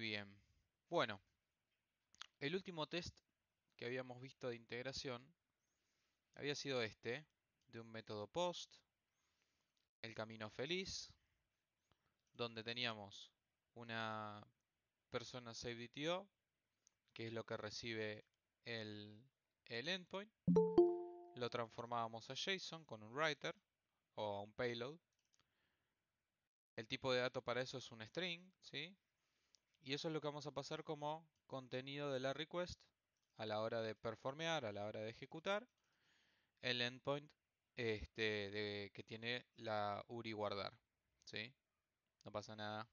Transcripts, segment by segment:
bien. Bueno, el último test que habíamos visto de integración había sido este, de un método post, el camino feliz, donde teníamos una persona SaveDTO, que es lo que recibe el endpoint, lo transformábamos a JSON con un writer o a un payload. El tipo de dato para eso es un string, ¿sí? Y eso es lo que vamos a pasar como contenido de la request a la hora de performear, a la hora de ejecutar el endpoint que tiene la URI guardar, ¿sí? No pasa nada.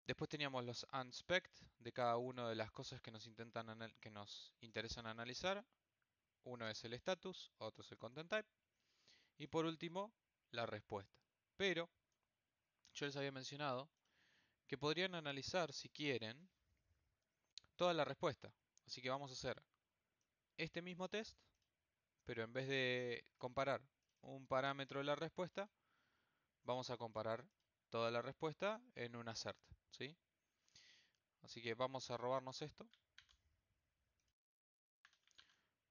Después teníamos los unspect de cada una de las cosas que que nos interesan analizar. Uno es el status, otro es el content type y por último la respuesta. Pero yo les había mencionado que podrían analizar, si quieren, toda la respuesta. Así que vamos a hacer este mismo test, pero en vez de comparar un parámetro de la respuesta, vamos a comparar toda la respuesta en un assert, ¿sí? Así que vamos a robarnos esto.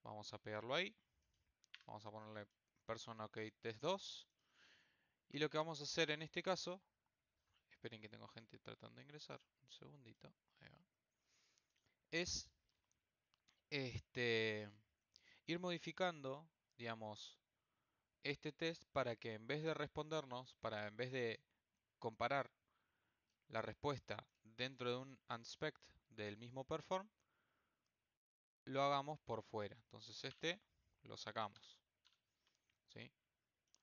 Vamos a pegarlo ahí. Vamos a ponerle persona OK test 2. Y lo que vamos a hacer en este caso, esperen que tengo gente tratando de ingresar, un segundito, ahí va, es ir modificando, digamos, este test para que en vez de respondernos, en vez de comparar la respuesta dentro de un unspect del mismo perform, lo hagamos por fuera. Entonces lo sacamos, ¿sí?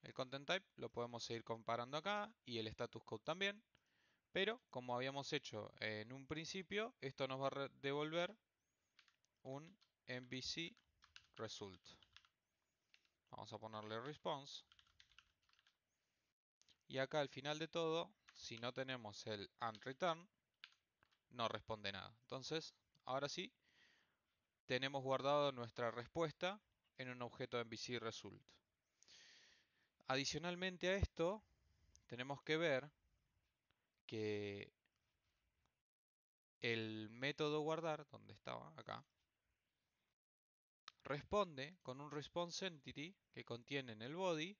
El content type lo podemos seguir comparando acá y el status code también, pero como habíamos hecho en un principio, esto nos va a devolver un MVC result. Vamos a ponerle response. Y acá al final de todo, si no tenemos el unReturn, no responde nada. Entonces, ahora sí, tenemos guardado nuestra respuesta en un objeto MVC result. Adicionalmente a esto, tenemos que ver que el método guardar, donde estaba acá, responde con un response entity que contiene en el body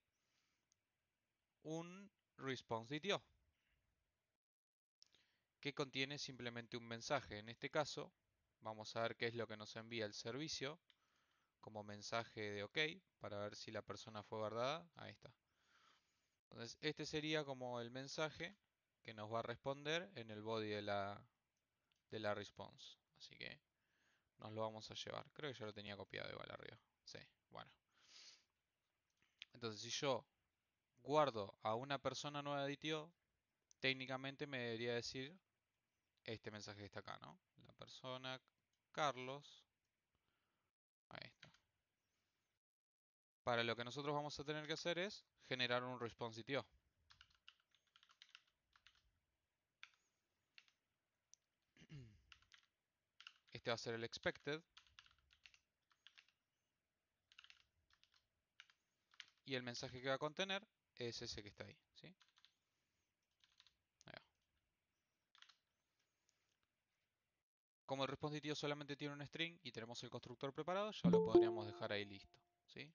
un response DTO, que contiene simplemente un mensaje. En este caso, vamos a ver qué es lo que nos envía el servicio como mensaje de OK para ver si la persona fue guardada. Ahí está. Entonces, este sería como el mensaje que nos va a responder en el body de la response. Así que nos lo vamos a llevar. Creo que yo lo tenía copiado igual arriba. Sí, bueno. Entonces, si yo guardo a una persona nueva de DTO, técnicamente me debería decir este mensaje que está acá, ¿no? La persona Carlos. Ahí está. Para lo que nosotros vamos a tener que hacer es generar un response DTO. Este va a ser el expected. Y el mensaje que va a contener es ese que está ahí, ¿sí? Ahí va. Como el response DTO solamente tiene un string y tenemos el constructor preparado, ya lo podríamos dejar ahí listo, ¿sí?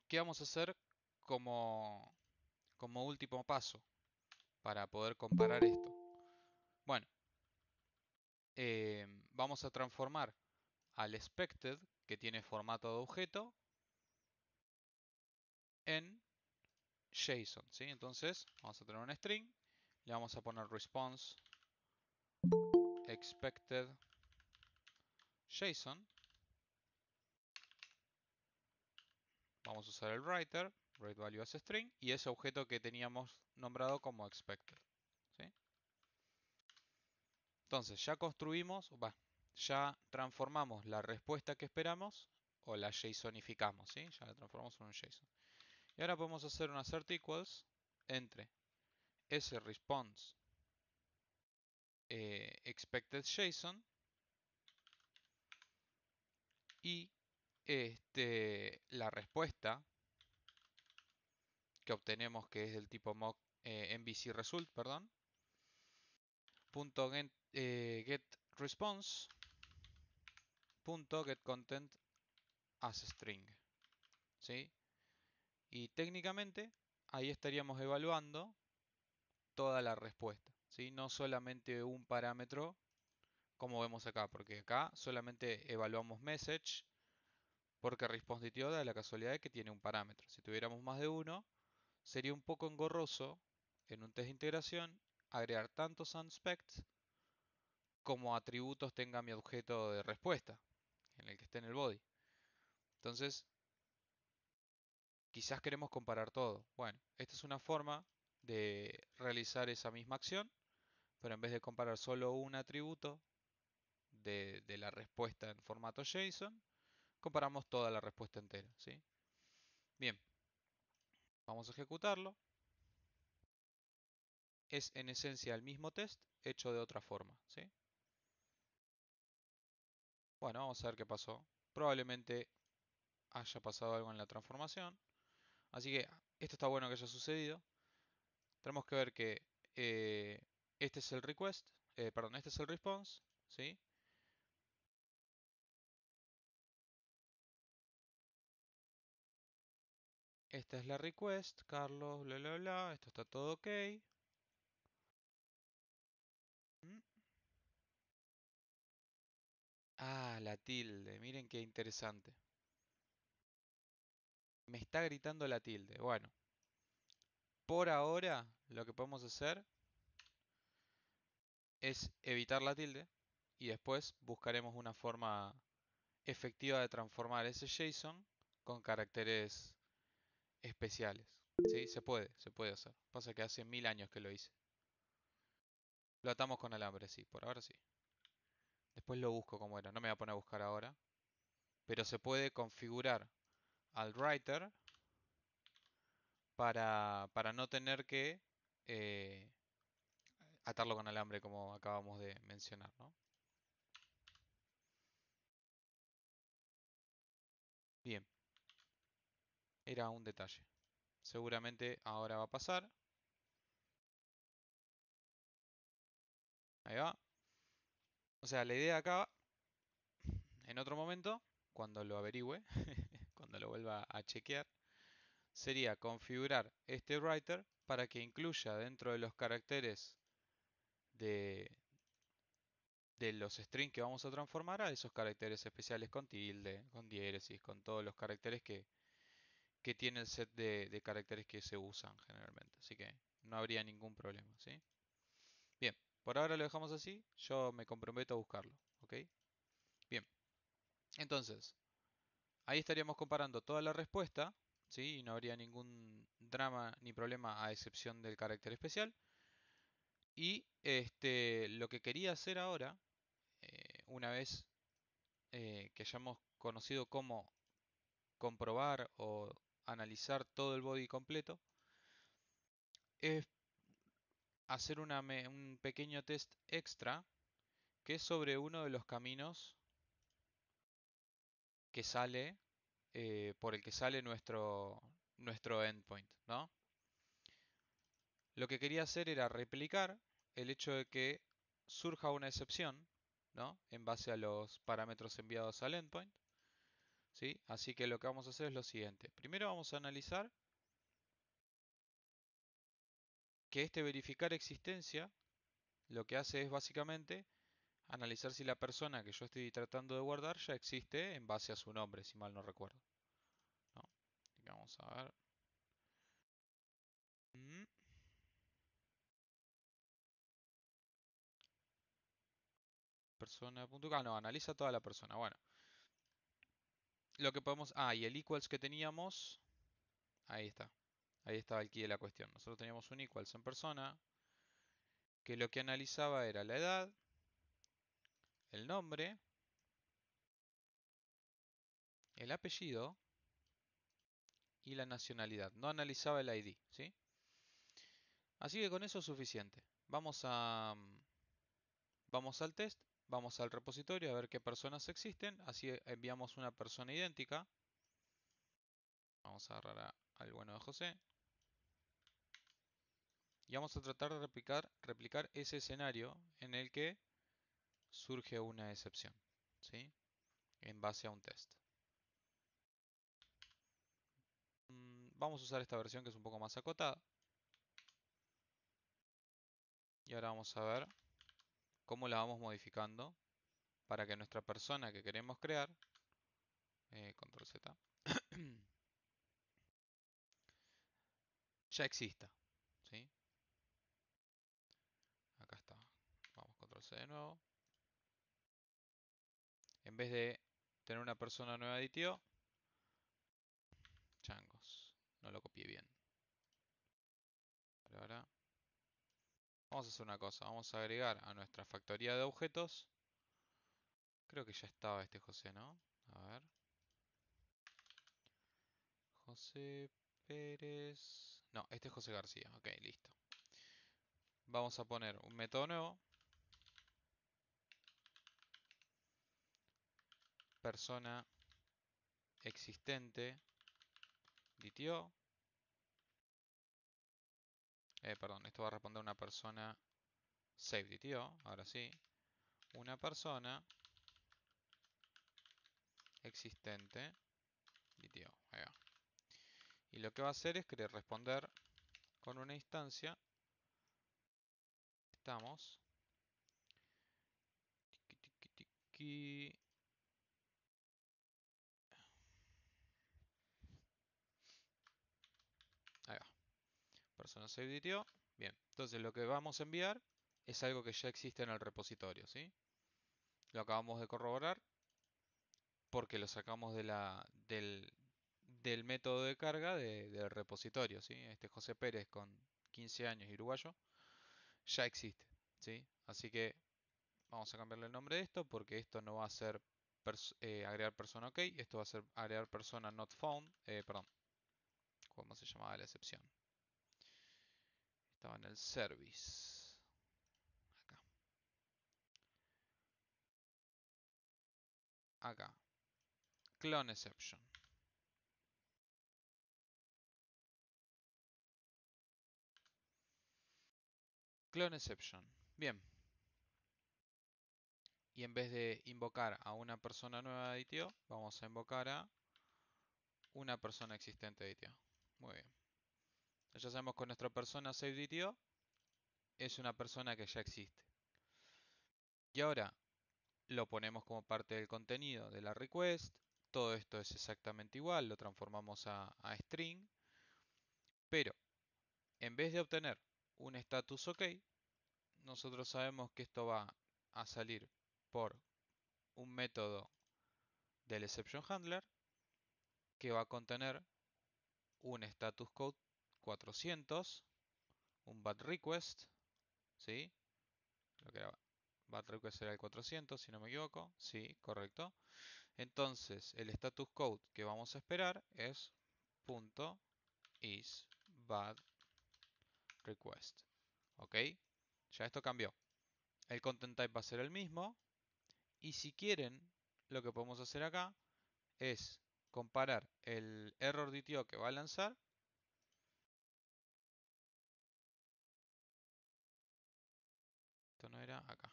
¿Qué vamos a hacer como último paso para poder comparar esto? Bueno, vamos a transformar al expected, que tiene formato de objeto, en JSON, ¿sí? Entonces vamos a tener un string, le vamos a poner response expected JSON. Vamos a usar el writer, write value as string, y ese objeto que teníamos nombrado como expected, ¿sí? Entonces ya construimos, ya transformamos la respuesta que esperamos o la JSONificamos, ¿sí? Ya la transformamos en un JSON. Y ahora podemos hacer un assert equals entre ese response expected JSON y la respuesta que obtenemos, que es del tipo mock MVC result, perdón, Get response get content as string, ¿sí? Y técnicamente ahí estaríamos evaluando toda la respuesta, ¿sí? No solamente un parámetro como vemos acá, porque acá solamente evaluamos message porque response da la casualidad de que tiene un parámetro. Si tuviéramos más de uno, sería un poco engorroso en un test de integración agregar tantos unspects como atributos tenga mi objeto de respuesta en el que esté en el body. Entonces, quizás queremos comparar todo. Bueno, esta es una forma de realizar esa misma acción, pero en vez de comparar solo un atributo de la respuesta en formato JSON, comparamos toda la respuesta entera, ¿sí? Bien, vamos a ejecutarlo. Es en esencia el mismo test hecho de otra forma, ¿sí? Bueno, vamos a ver qué pasó. Probablemente haya pasado algo en la transformación. Así que esto está bueno que haya sucedido. Tenemos que ver que este es el request, perdón, este es el response, ¿sí? Esta es la request, Carlos, bla, bla, bla. Esto está todo ok. Mm. Ah, la tilde. Miren qué interesante. Me está gritando la tilde. Bueno, por ahora lo que podemos hacer es evitar la tilde y después buscaremos una forma efectiva de transformar ese JSON con caracteres especiales. ¿Sí? Se puede hacer. Pasa que hace 1000 años que lo hice. Lo atamos con alambre, sí, por ahora sí. Después lo busco como era, no me voy a poner a buscar ahora. Pero se puede configurar al writer para no tener que eh, atarlo con alambre como acabamos de mencionar, ¿no? Bien, era un detalle. Seguramente ahora va a pasar. Ahí va. O sea, la idea acá, en otro momento, cuando lo averigüe, cuando lo vuelva a chequear, sería configurar este writer para que incluya dentro de los caracteres de, de los strings que vamos a transformar a esos caracteres especiales con tilde, con diéresis, con todos los caracteres que tiene el set de caracteres que se usan generalmente. Así que no habría ningún problema, ¿sí? Bien, por ahora lo dejamos así. Yo me comprometo a buscarlo, ¿ok? Bien, entonces, ahí estaríamos comparando toda la respuesta, ¿sí? Y no habría ningún drama ni problema a excepción del carácter especial. Y lo que quería hacer ahora, una vez que hayamos conocido cómo comprobar o analizar todo el body completo, es hacer un pequeño test extra que es sobre uno de los caminos que sale, por el que sale nuestro endpoint, ¿no? Lo que quería hacer era replicar el hecho de que surja una excepción, ¿no? En base a los parámetros enviados al endpoint, ¿sí? Así que lo que vamos a hacer es lo siguiente. Primero vamos a analizar que este verificar existencia lo que hace es básicamente analizar si la persona que yo estoy tratando de guardar ya existe en base a su nombre, si mal no recuerdo, ¿no? Vamos a ver. Mm, Persona.k, no, analiza toda la persona. Bueno, lo que podemos... Ah, y el equals que teníamos, ahí está. Ahí estaba el key de la cuestión. Nosotros teníamos un equals en persona que lo que analizaba era la edad, el nombre, el apellido y la nacionalidad. No analizaba el ID, ¿sí? Así que con eso es suficiente. Vamos al test, vamos al repositorio a ver qué personas existen. Así enviamos una persona idéntica. Vamos a agarrar al bueno de José. Y vamos a tratar de replicar ese escenario en el que surge una excepción, ¿sí? En base a un test. Vamos a usar esta versión que es un poco más acotada. Y ahora vamos a ver cómo la vamos modificando para que nuestra persona que queremos crear, control Z, ya exista, ¿sí? Acá está. Vamos, control C de nuevo. En vez de tener una persona nueva editio, changos, no lo copié bien. Pero ahora vamos a hacer una cosa, vamos a agregar a nuestra factoría de objetos. Creo que ya estaba este José, ¿no? A ver. José Pérez. No, este es José García. Ok, listo. Vamos a poner un método nuevo. Persona existente. DTO. Perdón, esto va a responder una persona save DTO. Ahora sí. Una persona existente DTO. Ahí va. Y lo que va a hacer es querer responder con una instancia. Estamos. Tiki, tiki, tiki. Ahí va. Persona save DTO. Bien. Entonces lo que vamos a enviar es algo que ya existe en el repositorio, ¿sí? Lo acabamos de corroborar porque lo sacamos del método de carga del repositorio, ¿sí? Este José Pérez con 15 años y uruguayo ya existe, ¿sí? Así que vamos a cambiarle el nombre de esto porque esto no va a ser agregar persona OK, esto va a ser agregar persona not found, perdón, ¿cómo se llamaba la excepción? Estaba en el service, acá, acá, clone exception. Clone exception. Bien. Y en vez de invocar a una persona nueva de ITO, vamos a invocar a una persona existente de ITO. Muy bien. Ya sabemos que nuestra persona save de ITO es una persona que ya existe. Y ahora lo ponemos como parte del contenido de la request. Todo esto es exactamente igual, lo transformamos a string. Pero en vez de obtener un status OK, nosotros sabemos que esto va a salir por un método del exception handler que va a contener un status code 400, un bad request, ¿sí? Lo que era bad request era el 400, si no me equivoco. Sí, correcto. Entonces, el status code que vamos a esperar es .is bad request. ¿Ok? Ya esto cambió. El content type va a ser el mismo. Y si quieren, lo que podemos hacer acá es comparar el error DTO que va a lanzar. Esto no era acá.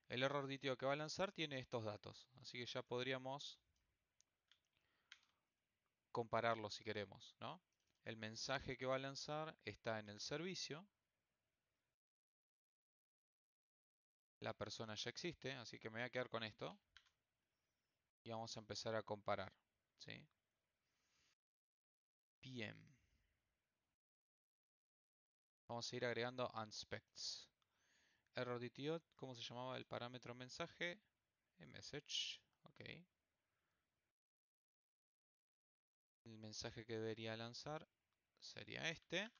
El error DTO que va a lanzar tiene estos datos. Así que ya podríamos compararlo si queremos, ¿no? El mensaje que va a lanzar está en el servicio. La persona ya existe, así que me voy a quedar con esto. Y vamos a empezar a comparar, ¿sí? Bien. Vamos a ir agregando unspects. Error DTO, ¿cómo se llamaba el parámetro mensaje? Message, ok. El mensaje que debería lanzar sería este.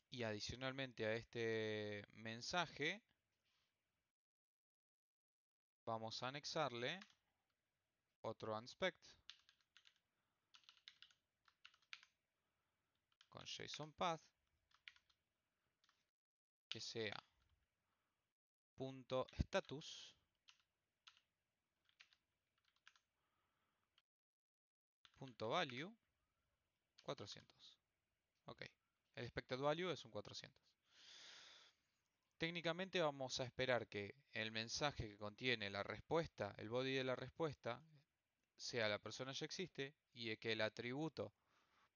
Y adicionalmente a este mensaje, vamos a anexarle otro unspect con JSON path que sea punto status punto value 400. Ok, El expected value es un 400. Técnicamente vamos a esperar que el mensaje que contiene la respuesta, el body de la respuesta, sea la persona ya existe y que el atributo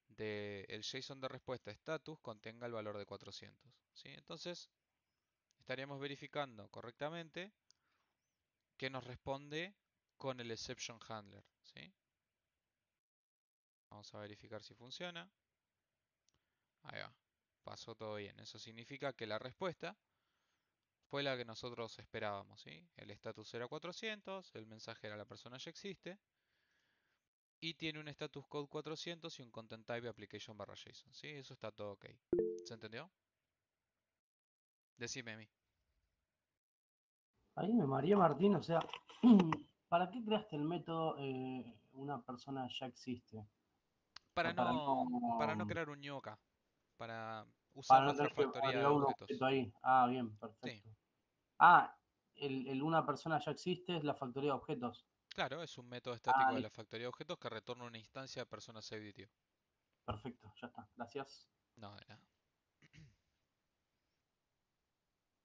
del JSON de respuesta status contenga el valor de 400. ¿Sí? Entonces estaríamos verificando correctamente que nos responde con el exception handler. ¿Sí? Vamos a verificar si funciona. Ahí va. Pasó todo bien. Eso significa que la respuesta fue la que nosotros esperábamos. ¿Sí? El status era 400, el mensaje era la persona ya existe y tiene un status code 400 y un content type application barra JSON. ¿Sí? Eso está todo ok. ¿Se entendió? Decime a mí. Ahí me María Martín, o sea, ¿para qué creaste el método una persona ya existe? O Para sea, para para no no, crear un ñoca, para usar para no nuestra tener que factoría de agregar un objeto objetos. ahí. Ah, bien, Sí, perfecto. Ah, el una persona ya existe es la factoría de objetos. claro, es un método Ah, estático de la listo, factoría de objetos que retorna una instancia de persona SaveDTO. perfecto, ya está. Gracias. No, de nada.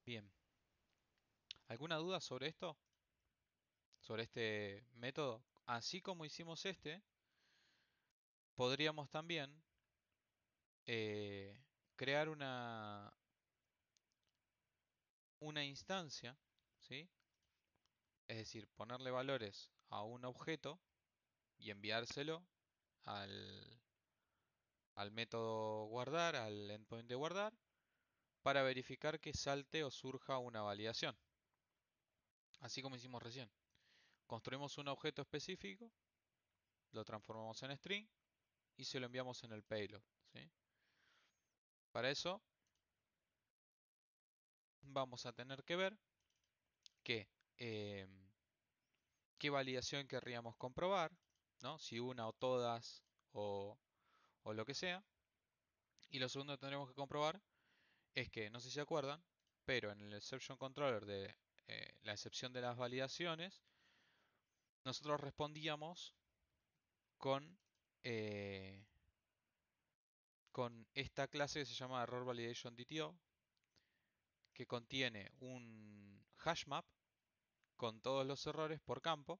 Bien. ¿Alguna duda sobre esto? Sobre este método. Así como hicimos este, podríamos también crear una instancia, ¿sí? Es decir, ponerle valores a un objeto y enviárselo al, al método guardar, al endpoint de guardar, para verificar que salte o surja una validación. Así como hicimos recién. Construimos un objeto específico, lo transformamos en string y se lo enviamos en el payload. ¿Sí? Para eso vamos a tener que ver que, qué validación querríamos comprobar, ¿no? Si una o todas o lo que sea. Y lo segundo que tendremos que comprobar es que, no sé si se acuerdan, pero en el exception controller de la excepción de las validaciones, nosotros respondíamos con, eh, con esta clase que se llama Error Validation DTO, que contiene un hash map con todos los errores por campo,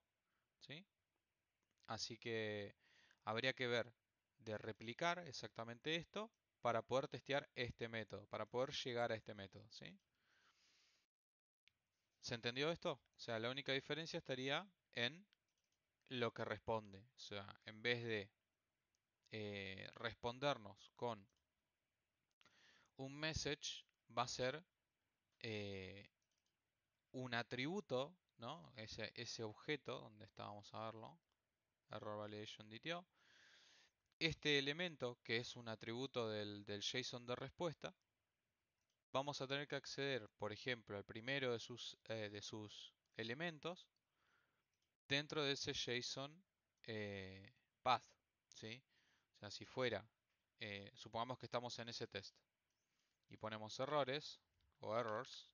¿sí? Así que habría que ver de replicar exactamente esto para poder testear este método, para poder llegar a este método, ¿sí? ¿Se entendió esto? O sea, la única diferencia estaría en lo que responde. O sea, en vez de respondernos con un message, va a ser eh, un atributo, ¿no? Ese objeto, donde estábamos a verlo, Error Validation DTO. Este elemento, que es un atributo del JSON de respuesta, vamos a tener que acceder, por ejemplo, al primero de sus elementos dentro de ese JSON path, ¿sí? O sea, si fuera, supongamos que estamos en ese test y ponemos errores o errors,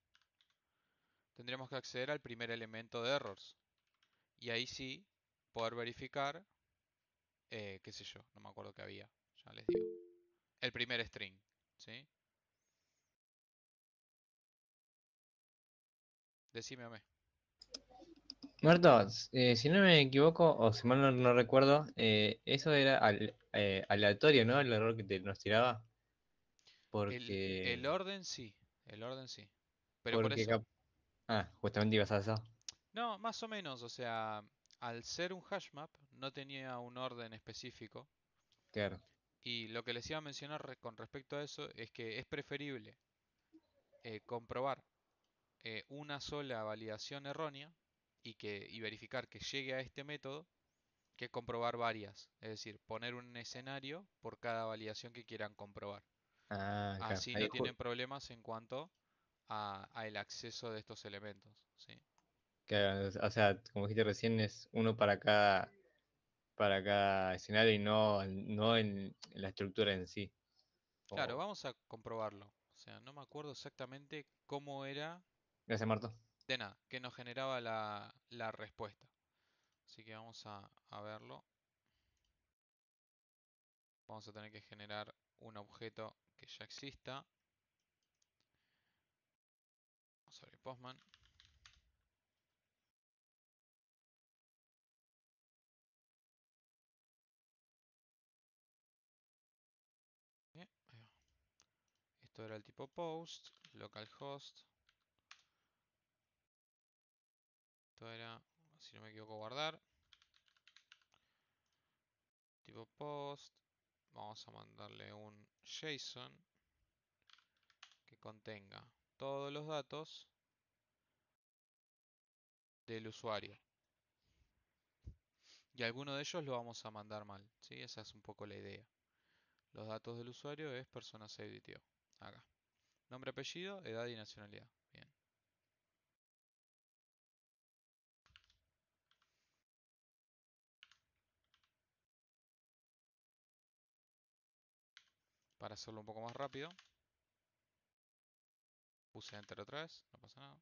tendríamos que acceder al primer elemento de errors y ahí sí poder verificar, qué sé yo, no me acuerdo qué había, ya les digo. El primer string, ¿sí? Decime a mí. Muertos, si no me equivoco, o si mal no recuerdo, eso era aleatorio, ¿no? El error que nos tiraba. El Porque. orden sí, el orden sí. Pero por Porque. eso, Justamente ibas a eso. no, más o menos, o sea, al ser un hash map no tenía un orden específico. Claro. Y lo que les iba a mencionar con respecto a eso es que es preferible comprobar una sola validación errónea y verificar que llegue a este método que comprobar varias. Es decir, poner un escenario por cada validación que quieran comprobar. Ah, claro. Así no tienen problemas en cuanto a el acceso de estos elementos. ¿Sí? O sea, como dijiste recién, es uno para cada escenario y no en la estructura en sí. Claro, O, vamos a comprobarlo. O sea, no me acuerdo exactamente cómo era, gracias, Marto. de nada, que nos generaba la respuesta. Así que vamos a verlo. Vamos a tener que generar un objeto que ya exista. Vamos a abrir Postman. Bien, ahí va. Esto era el tipo post, localhost. Esto era, si no me equivoco, guardar. Tipo post. Vamos a mandarle un JSON que contenga todos los datos del usuario. Y alguno de ellos lo vamos a mandar mal, ¿sí? Esa es un poco la idea. Los datos del usuario es persona SaveDTO. Acá. Nombre, apellido, edad y nacionalidad. Bien. Para hacerlo un poco más rápido, puse Enter otra vez, no pasa nada.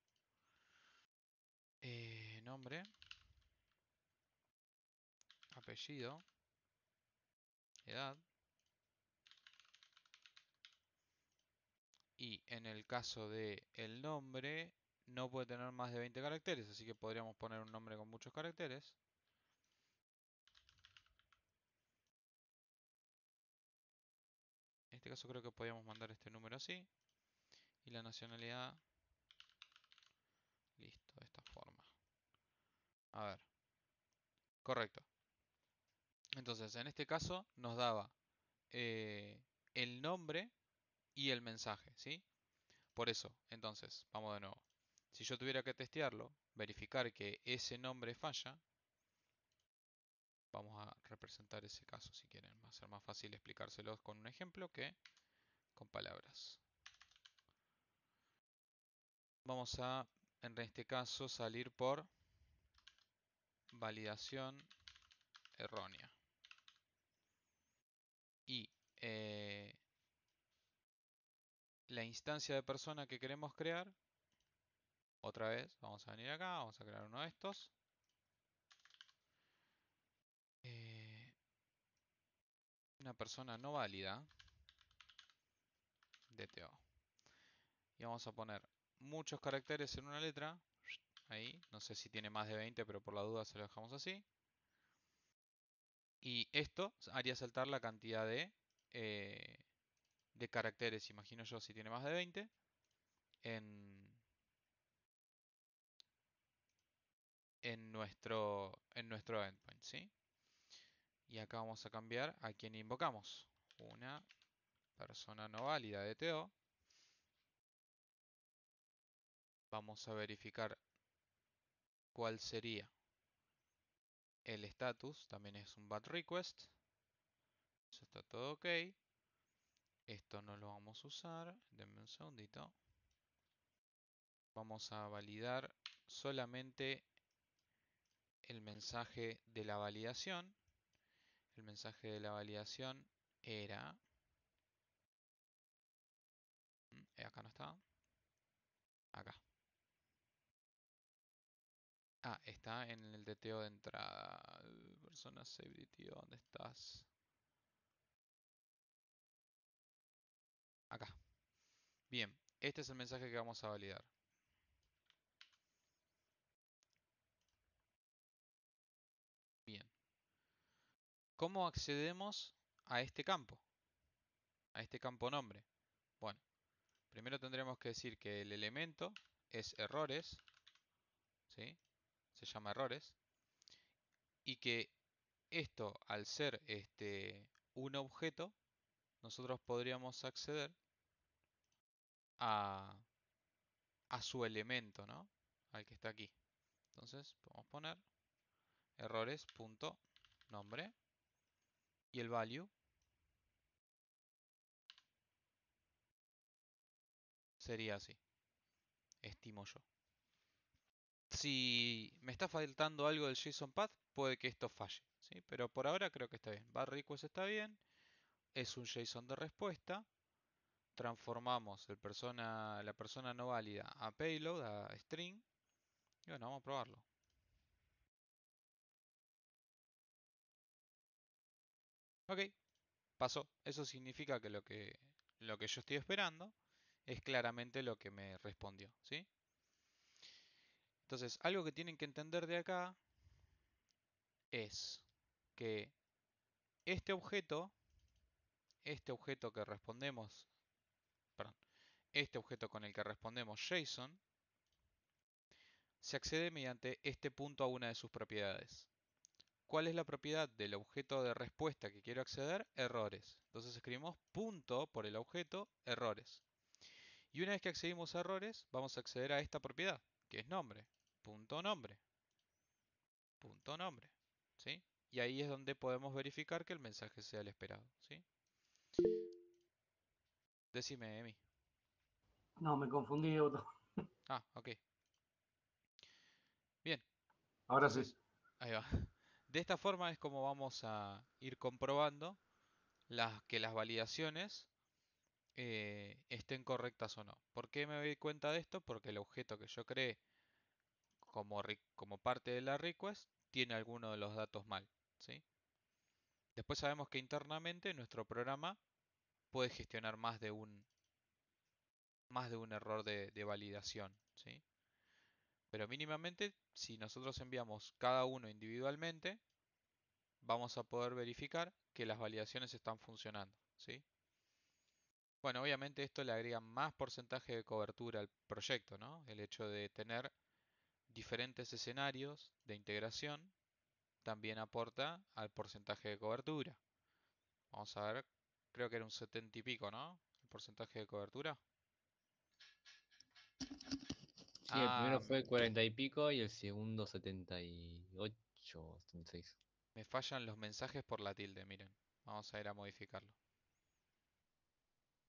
Nombre, apellido, edad. Y en el caso de el nombre, no puede tener más de 20 caracteres, así que podríamos poner un nombre con muchos caracteres. En este caso creo que podríamos mandar este número así. Y la nacionalidad, listo, de esta forma. A ver, correcto. Entonces, en este caso nos daba el nombre y el mensaje, ¿sí? Por eso, entonces, vamos de nuevo. Si yo tuviera que testearlo, verificar que ese nombre falla, vamos a representar ese caso si quieren. Va a ser más fácil explicárselos con un ejemplo que con palabras. Vamos a, en este caso, salir por validación errónea. Y la instancia de persona que queremos crear, otra vez, vamos a venir acá, vamos a crear uno de estos. Una persona no válida, DTO. Y vamos a poner muchos caracteres en una letra. Ahí, no sé si tiene más de 20, pero por la duda se lo dejamos así. Y esto haría saltar la cantidad de caracteres, imagino yo, si tiene más de 20, en nuestro endpoint, ¿sí? Y acá vamos a cambiar a quién invocamos. Una persona no válida DTO. Vamos a verificar cuál sería el status. También es un bad request. Eso está todo ok. Esto no lo vamos a usar. Denme un segundito. Vamos a validar solamente el mensaje de la validación. El mensaje de la validación era... acá no está. Acá. Ah, está en el DTO de entrada. Persona save DTO, ¿dónde estás? Acá. Bien, este es el mensaje que vamos a validar. Bien. ¿Cómo accedemos a este campo? A este campo nombre. Bueno, primero tendremos que decir que el elemento es errores, ¿sí? Se llama errores. Y que esto, al ser un objeto, nosotros podríamos acceder a su elemento, ¿no? Al que está aquí. Entonces, podemos poner errores.nombre y el value sería así, estimo yo. Si me está faltando algo del JSON path, puede que esto falle, ¿sí? Pero por ahora creo que está bien. Bad request está bien, es un JSON de respuesta. Transformamos la persona no válida a payload, a string. Y bueno, vamos a probarlo. Ok, pasó. Eso significa que lo que yo estoy esperando es claramente lo que me respondió, ¿sí? Entonces, algo que tienen que entender de acá es que este objeto que respondemos, perdón, este objeto con el que respondemos JSON, se accede mediante este punto a una de sus propiedades. ¿Cuál es la propiedad del objeto de respuesta que quiero acceder? Errores. Entonces escribimos punto por el objeto errores. Y una vez que accedimos a errores, vamos a acceder a esta propiedad, que es nombre. Punto nombre. Punto nombre. ¿Sí? Y ahí es donde podemos verificar que el mensaje sea el esperado. ¿Sí? Decime, Emi. No, me confundí, Otto. Ah, ok. Bien. Ahora sí. Entonces, ahí va. De esta forma es como vamos a ir comprobando que las validaciones estén correctas o no. ¿Por qué me doy cuenta de esto? Porque el objeto que yo creé como parte de la request tiene alguno de los datos mal, ¿sí? Después sabemos que internamente nuestro programa puede gestionar más de un error de validación, ¿sí? Pero mínimamente, si nosotros enviamos cada uno individualmente, vamos a poder verificar que las validaciones están funcionando, ¿sí? Bueno, obviamente esto le agrega más porcentaje de cobertura al proyecto, ¿no? El hecho de tener diferentes escenarios de integración también aporta al porcentaje de cobertura. Vamos a ver, creo que era un 70 y pico, ¿no? El porcentaje de cobertura. Sí, el Ah, primero fue 40 y pico y el segundo 78, 76. me fallan los mensajes por la tilde, miren. Vamos a ir a modificarlo.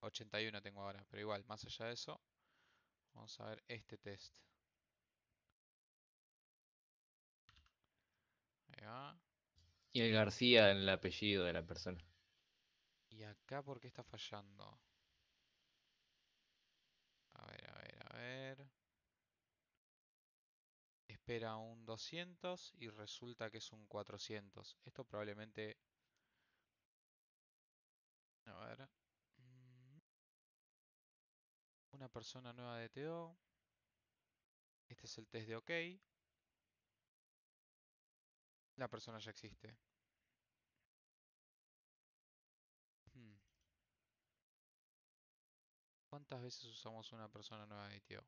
81 tengo ahora, pero igual, más allá de eso, vamos a ver este test. Ahí va. Y el García en el apellido de la persona. ¿Y acá por qué está fallando? A ver, a ver, a ver. Espera un 200 y resulta que es un 400. Esto probablemente... A ver. mm, Una persona nueva de TO. Este es el test de OK. La persona ya existe. Hmm, ¿Cuántas veces usamos una persona nueva de TO?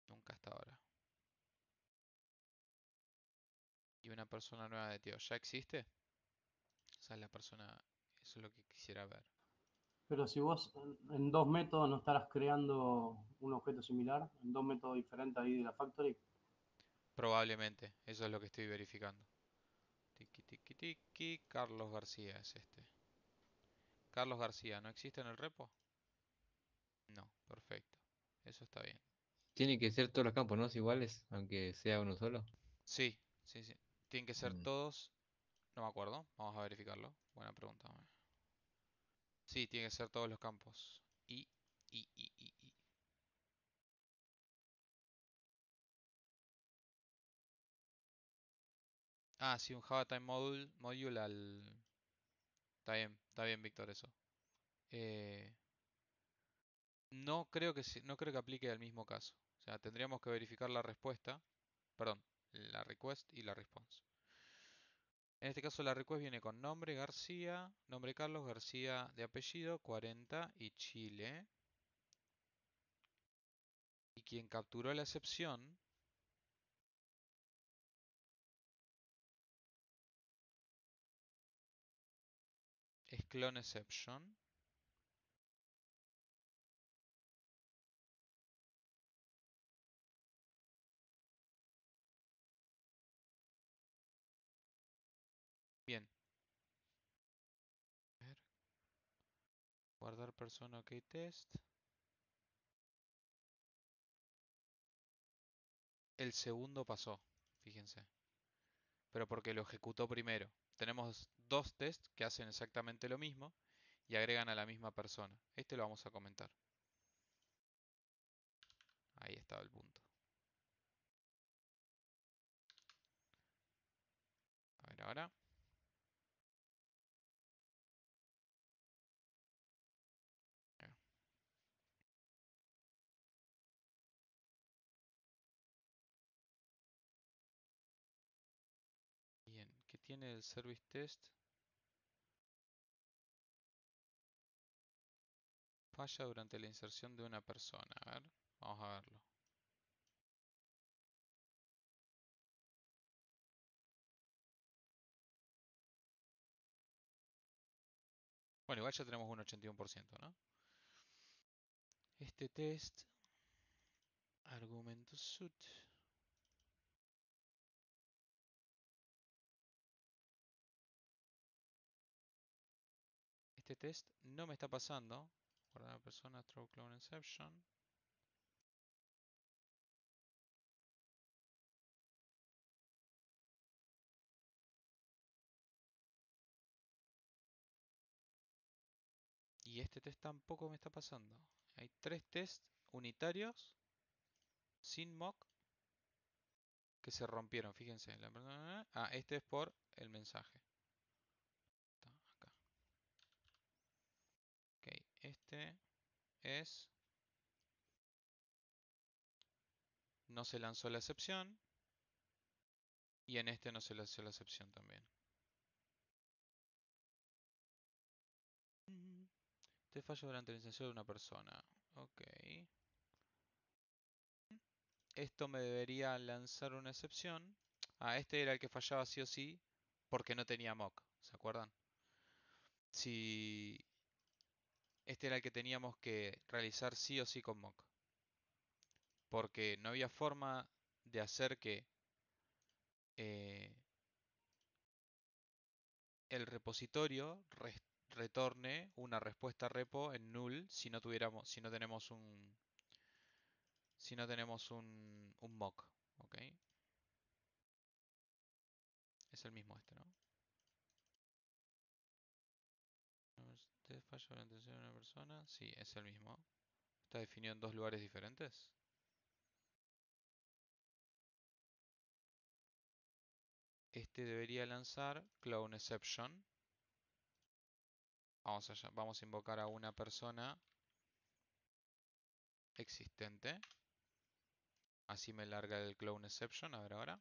Nunca hasta ahora. ¿Y una persona nueva de TO ya existe? Esa es la persona... Eso es lo que quisiera ver. Pero si vos en dos métodos no estarás creando un objeto similar, en dos métodos diferentes ahí de la factory. Probablemente. Eso es lo que estoy verificando. Tiki tiki tiki. Carlos García es este. Carlos García, ¿no existe en el repo? No, perfecto. Eso está bien. Tiene que ser todos los campos, ¿no? Iguales, aunque sea uno solo. Sí, sí, sí. Tienen que ser Mm. todos. No me acuerdo. Vamos a verificarlo. Buena pregunta. Sí, tiene que ser todos los campos. Y. Ah, sí, un Java Time Module al... está bien, Víctor, eso. Eh, no creo que aplique al mismo caso. O sea, tendríamos que verificar la respuesta, perdón, la request y la response. En este caso la request viene con nombre García, nombre Carlos García de apellido, 40 y Chile. Y quien capturó la excepción es CloneException. Bien. A ver, guardar persona OK test. El segundo pasó, fíjense. Pero porque lo ejecutó primero. Tenemos dos tests que hacen exactamente lo mismo y agregan a la misma persona. Este lo vamos a comentar. Ahí estaba el punto. A ver ahora. tiene el service test. Falla durante la inserción de una persona. A ver, vamos a verlo. Bueno, igual ya tenemos un 81%, ¿no? Este test, argumento suit. Este test no me está pasando. Guardar a persona, throw clone exception. Y este test tampoco me está pasando. Hay 3 tests unitarios sin mock que se rompieron. Fíjense. Este es por el mensaje. Está acá. Ok, este es... No se lanzó la excepción. Y en este no se lanzó la excepción también. Este fallo durante la inserción de una persona. Ok. Esto me debería lanzar una excepción. Este era el que fallaba sí o sí porque no tenía mock. ¿Se acuerdan? Si este era el que teníamos que realizar sí o sí con mock. Porque no había forma de hacer que eh, el repositorio retorne una respuesta repo en null si no tuviéramos, si no tenemos un mock. ¿Ok? Es el mismo este, ¿no? ¿Este fallo la intención de una persona? Sí, es el mismo. ¿Está definido en 2 lugares diferentes? Este debería lanzar clone exception. Vamos a invocar a una persona existente. Así me larga el clone exception. A ver ahora.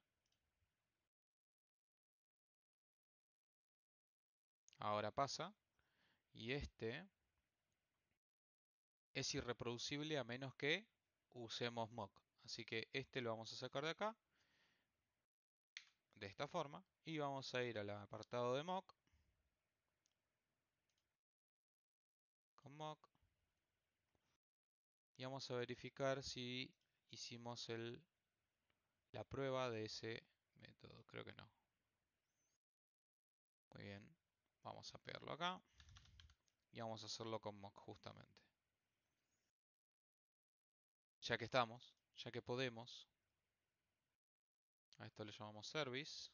Ahora pasa. Y este es irreproducible a menos que usemos mock. Así que este lo vamos a sacar de acá. De esta forma. Y vamos a ir al apartado de mock. Con mock. Y vamos a verificar si hicimos la prueba de ese método. Creo que no. Muy bien. Vamos a pegarlo acá. Y vamos a hacerlo con mock justamente. Ya que estamos, ya que podemos. A esto le llamamos service.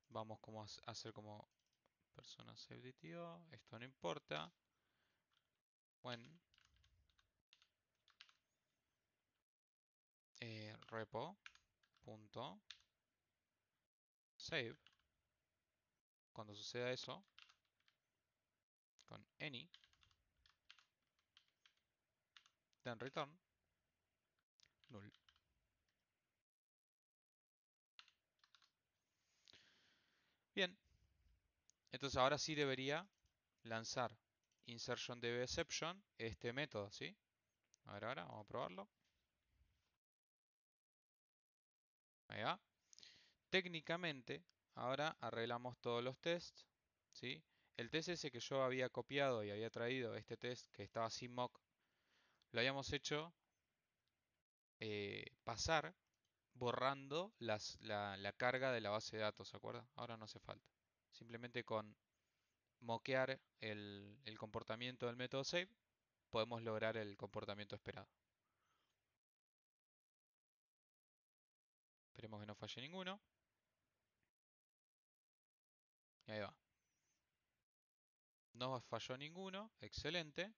Vamos a hacer como persona SafeDTO. Esto no importa. When repo.save. Cuando suceda eso, con any, then return null. Bien, entonces ahora sí debería lanzar insertionDBException, este método, ¿sí? A ver ahora, vamos a probarlo. Ahí va. Técnicamente, ahora arreglamos todos los tests, ¿sí? El test ese que yo había copiado y había traído, este test que estaba sin mock, lo habíamos hecho pasar borrando la carga de la base de datos, ¿se acuerda? Ahora no hace falta. Simplemente con moquear el comportamiento del método save, podemos lograr el comportamiento esperado. Esperemos que no falle ninguno. Y ahí va. No falló ninguno, excelente.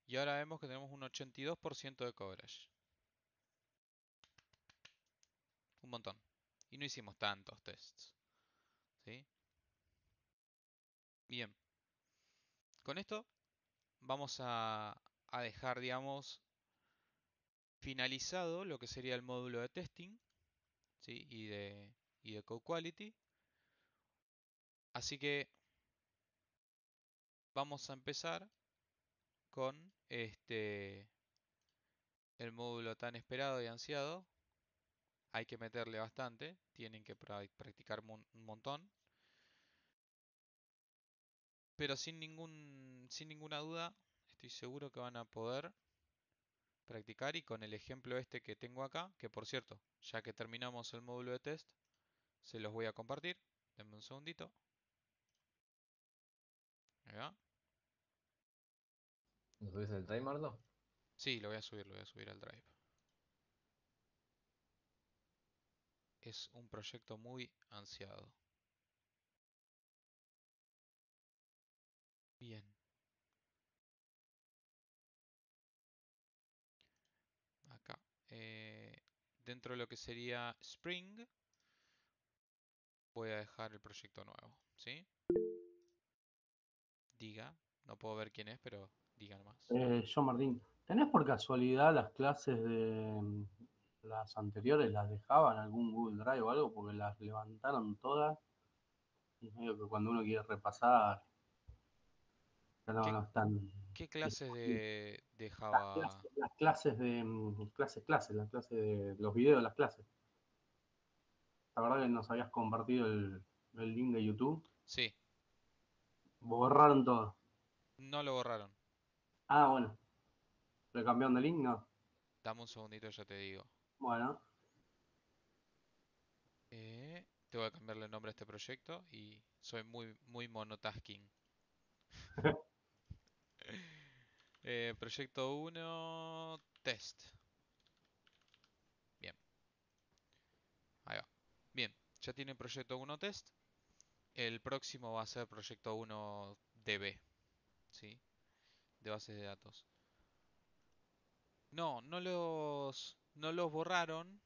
Y ahora vemos que tenemos un 82% de coverage. Un montón. Y no hicimos tantos tests. ¿Sí? Bien. Con esto vamos a dejar, digamos, finalizado lo que sería el módulo de testing, ¿sí? y de code quality. Así que vamos a empezar con el módulo tan esperado y ansiado. Hay que meterle bastante, tienen que practicar un montón, pero sin ninguna duda estoy seguro que van a poder practicar, y con el ejemplo este que tengo acá, que por cierto, ya que terminamos el módulo de test, se los voy a compartir. Denme un segundito. Ahí va. ¿No subís el timer, no? Sí, lo voy a subir al Drive. Es un proyecto muy ansiado. Bien, acá. Dentro de lo que sería Spring, voy a dejar el proyecto nuevo, ¿sí? Diga, no puedo ver quién es, pero diga nomás. Yo, Martín, ¿tenés por casualidad las clases de las anteriores, las dejaban en algún Google Drive o algo? Porque las levantaron todas y medio que cuando uno quiere repasar, ya no, ¿Qué, no están qué clases disponibles. de Java? Las clases de las clases de los videos de las clases. La verdad que nos habías compartido el link de YouTube. Sí, Borraron todo. no lo borraron. Ah, bueno. ¿Le cambiaron de link? No. Dame un segundito, ya te digo. Bueno. Te voy a cambiarle el nombre a este proyecto y soy muy monotasking. Proyecto 1, test. Bien, ahí va. Bien, ya tiene proyecto 1 test. El próximo va a ser proyecto 1 DB, ¿sí? De bases de datos. No, no los borraron.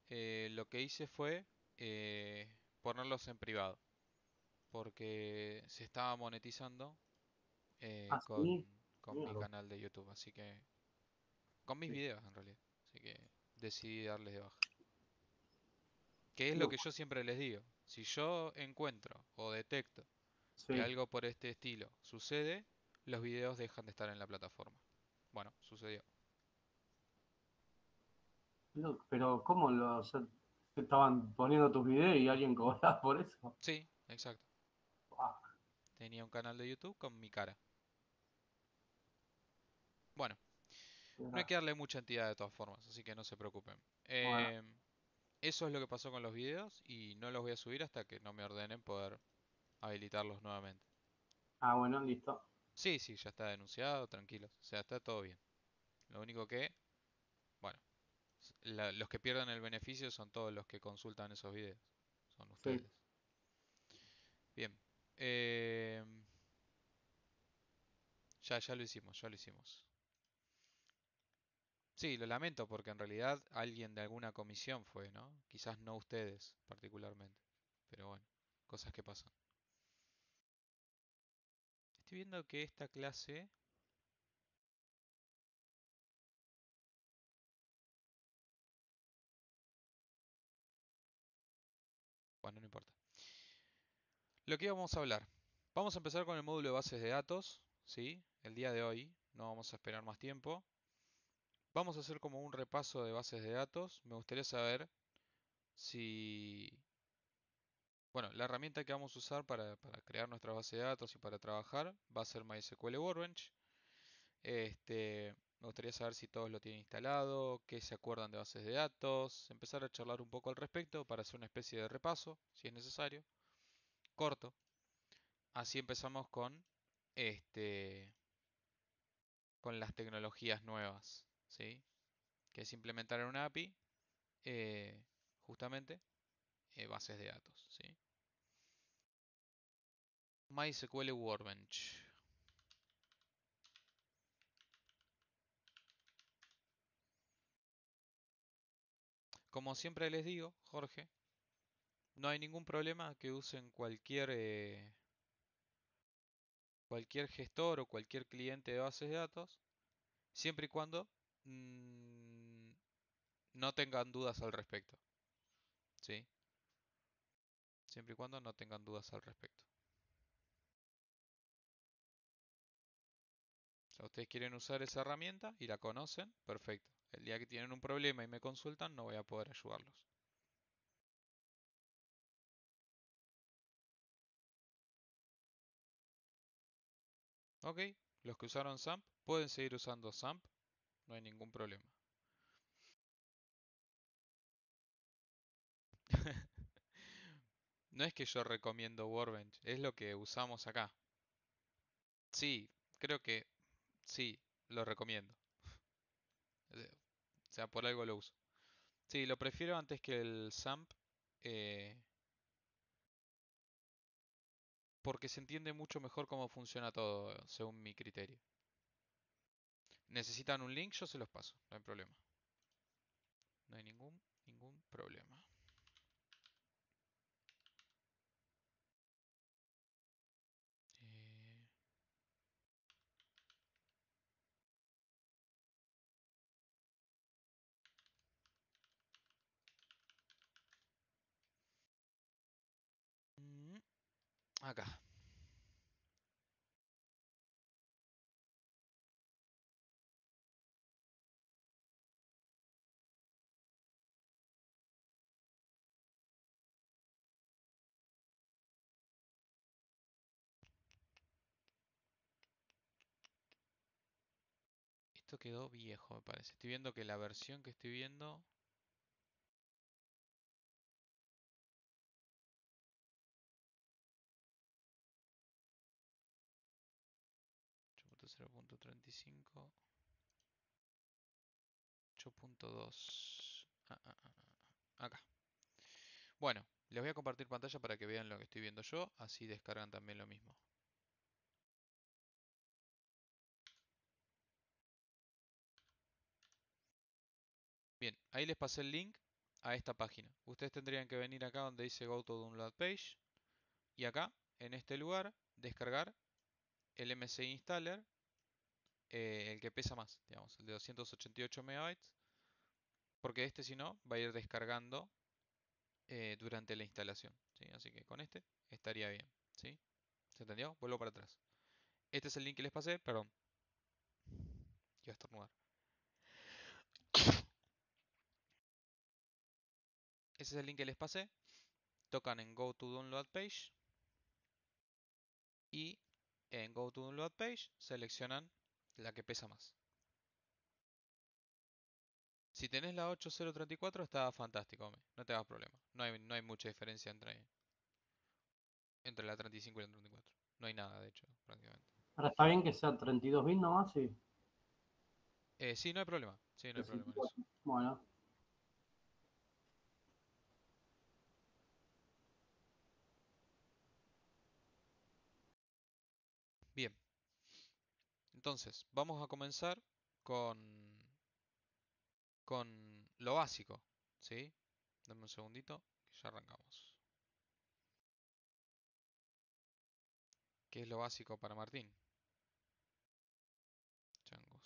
Lo que hice fue ponerlos en privado, porque se estaba monetizando Ah, sí. con mi Mierda. canal de YouTube, así que con mis Sí. videos en realidad, así que decidí darles de baja. Que es lo No. que yo siempre les digo, si yo encuentro o detecto que Sí. algo por este estilo sucede, los videos dejan de estar en la plataforma. Bueno, sucedió. No, pero ¿cómo o sea, estaban poniendo tus videos y alguien cobraba por eso? Sí, exacto. Ah, Tenía un canal de YouTube con mi cara. Bueno, no hay mira. que darle mucha entidad de todas formas, así que no se preocupen. Bueno. Eso es lo que pasó con los videos y no los voy a subir hasta que no me ordenen poder habilitarlos nuevamente. Ah, bueno, listo. Sí, sí, ya está denunciado, tranquilos. O sea, está todo bien. Lo único que, bueno, los que pierden el beneficio son todos los que consultan esos videos. Son Sí. ustedes. Bien. em, ya lo hicimos, ya lo hicimos. Sí, lo lamento porque en realidad alguien de alguna comisión fue, ¿no? Quizás no ustedes particularmente. Pero bueno, cosas que pasan. Estoy viendo que esta clase... Bueno, no importa. Lo que vamos a hablar. Vamos a empezar con el módulo de bases de datos, ¿sí? El día de hoy. No vamos a esperar más tiempo. Vamos a hacer como un repaso de bases de datos. Me gustaría saber si... Bueno, la herramienta que vamos a usar para crear nuestra base de datos y para trabajar va a ser MySQL Workbench. Me gustaría saber si todos lo tienen instalado, qué se acuerdan de bases de datos, empezar a charlar un poco al respecto para hacer una especie de repaso, si es necesario, corto. Así empezamos este, con las tecnologías nuevas, ¿sí? Que es implementar en una API, eh, justamente, bases de datos, ¿sí? MySQL Workbench. Como siempre les digo, Jorge, no hay ningún problema que usen cualquier gestor o cualquier cliente de bases de datos, siempre y cuando no tengan dudas al respecto, ¿sí? Siempre y cuando no tengan dudas al respecto. O sea, ustedes quieren usar esa herramienta y la conocen, perfecto. El día que tienen un problema y me consultan, no voy a poder ayudarlos. Ok, los que usaron SAMP pueden seguir usando SAMP, no hay ningún problema. No es que yo recomiendo Workbench, es lo que usamos acá. Sí, creo que sí, lo recomiendo. O sea, por algo lo uso. Sí, lo prefiero antes que el SAMP eh, porque se entiende mucho mejor cómo funciona todo, según mi criterio. ¿Necesitan un link? Yo se los paso, no hay problema. No hay ningún problema. Eh, mm, Acá. Esto quedó viejo, me parece. Estoy viendo que la versión que estoy viendo... 8.0.35, 8.2. Acá. Bueno, les voy a compartir pantalla para que vean lo que estoy viendo yo, así descargan también lo mismo. Bien, ahí les pasé el link a esta página. Ustedes tendrían que venir acá donde dice Go to Download Page y acá, en este lugar, descargar el MSI Installer, el que pesa más, digamos, el de 288 MB, porque este si no va a ir descargando durante la instalación, ¿sí? Así que con este estaría bien, ¿sí? ¿Se entendió? Vuelvo para atrás. Este es el link que les pasé, perdón, iba a estornudar. Ese es el link que les pasé. Tocan en Go to Download Page y en Go to Download Page seleccionan la que pesa más. Si tenés la 8034 está fantástico, no te hagas problema. No hay mucha diferencia entre la 35 y la 34. No hay nada, de hecho, prácticamente. Ahora está bien que sea 32 bits nomás, sí. Sí, no hay problema. Sí, no hay problema en eso. 64. Bueno, Bien, entonces vamos a comenzar con, con lo básico, ¿sí? Dame un segundito que ya arrancamos. ¿Qué es lo básico para Martín? Changos.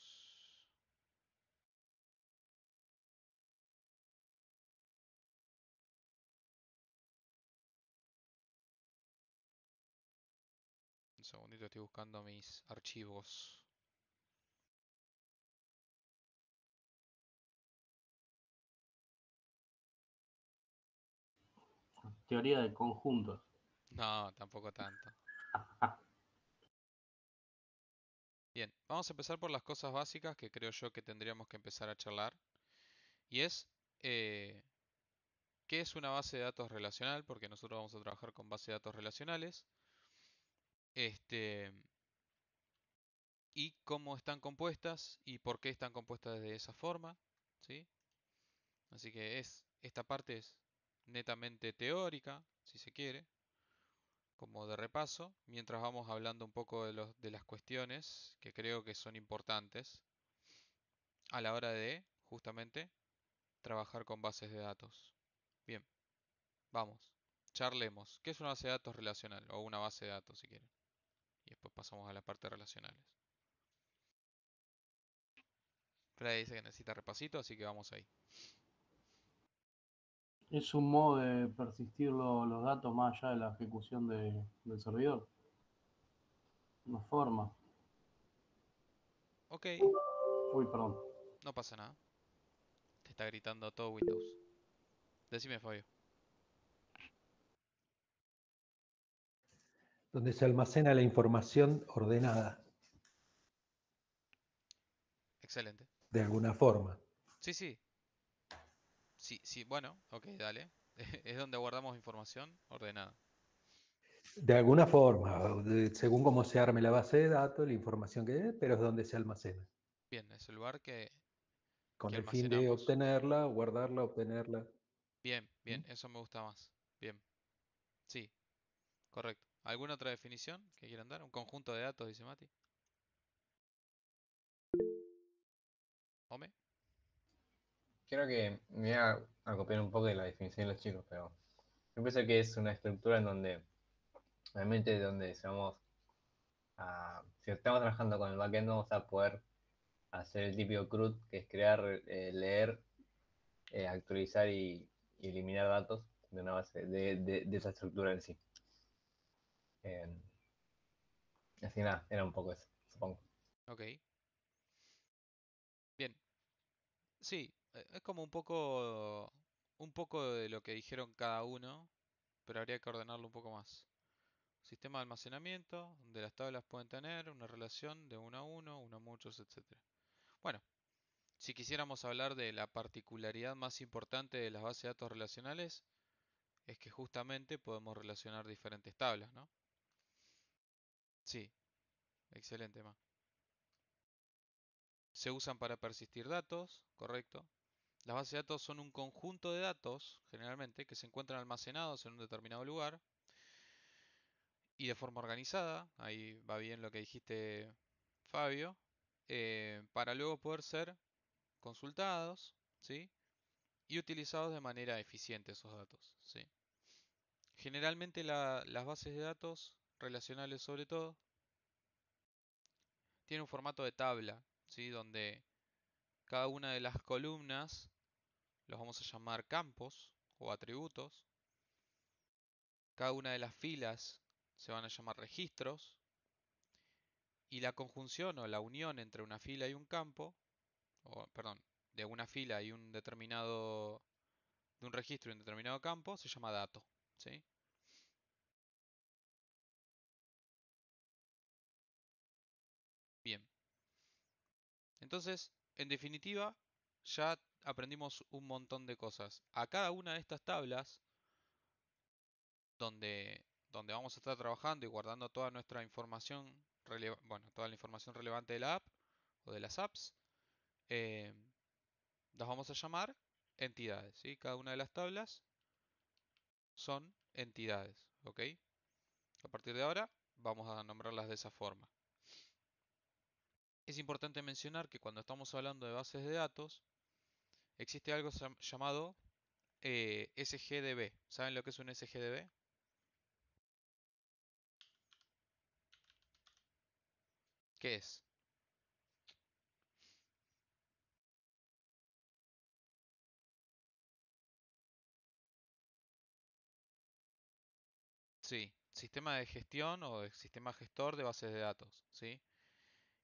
Un segundito, estoy buscando mis archivos. teoría de conjuntos. No, tampoco tanto. Bien, vamos a empezar por las cosas básicas que creo yo que tendríamos que empezar a charlar. Y es, eh, ¿qué es una base de datos relacional? Porque nosotros vamos a trabajar con bases de datos relacionales. Este, y cómo están compuestas y por qué están compuestas de esa forma, ¿sí? Así que esta parte es netamente teórica, si se quiere, como de repaso, mientras vamos hablando un poco de las cuestiones que creo que son importantes a la hora de, justamente, trabajar con bases de datos. Bien, vamos, charlemos. ¿Qué es una base de datos relacional? O una base de datos, si quieren. Y después pasamos a la parte relacionales. Freddy dice que necesita repasito, así que vamos ahí. Es un modo de persistir los datos más allá de la ejecución del servidor. Una forma. Ok, Uy, perdón. no pasa nada. Te está gritando todo Windows. Decime, Fabio. Donde se almacena la información ordenada, Excelente. de alguna forma. Sí, sí. Sí, sí, bueno, ok, dale. Es donde guardamos información ordenada. De alguna forma, según cómo se arme la base de datos, la información que dé, pero es donde se almacena, Bien, es el lugar que con el fin de almacenamos. obtenerla, guardarla, obtenerla. Bien, ¿Mm? bien, eso me gusta más. Bien, sí, correcto. ¿Alguna otra definición que quieran dar? Un conjunto de datos, dice Mati. ¿Ome? Creo que me voy a copiar un poco de la definición de los chicos, pero yo pienso que es una estructura en donde realmente donde si estamos trabajando con el backend vamos a poder hacer el típico CRUD, que es crear, leer, actualizar y eliminar datos de una base de esa estructura en sí. Eh, Así nada, era un poco eso, supongo. Ok, bien. Sí, es como un poco de lo que dijeron cada uno, pero habría que ordenarlo un poco más. Sistema de almacenamiento, donde las tablas pueden tener una relación de uno a muchos, etcétera. Bueno, si quisiéramos hablar de la particularidad más importante de las bases de datos relacionales, es que justamente podemos relacionar diferentes tablas, ¿no? Sí, excelente, Ma. Se usan para persistir datos, correcto. Las bases de datos son un conjunto de datos, generalmente, que se encuentran almacenados en un determinado lugar y de forma organizada, ahí va bien lo que dijiste, Fabio, para luego poder ser consultados, ¿sí? Y utilizados de manera eficiente esos datos, ¿sí? Generalmente las bases de datos, relacionales sobre todo, tienen un formato de tabla, ¿sí? Donde cada una de las columnas los vamos a llamar campos o atributos. Cada una de las filas se van a llamar registros. Y la conjunción o la unión entre una fila y un campo, o perdón, de una fila y un determinado, de un registro y un determinado campo, se llama dato, ¿sí? Bien. Entonces, en definitiva, ya aprendimos un montón de cosas. A cada una de estas tablas, donde vamos a estar trabajando y guardando toda nuestra información, bueno, toda la información relevante de la app o de las apps, eh, las vamos a llamar entidades, ¿sí? Cada una de las tablas son entidades, ¿ok? A partir de ahora vamos a nombrarlas de esa forma. Es importante mencionar que cuando estamos hablando de bases de datos, existe algo llamado SGDB. ¿Saben lo que es un SGDB? ¿Qué es? Sí, sistema de gestión o de sistema gestor de bases de datos, ¿sí?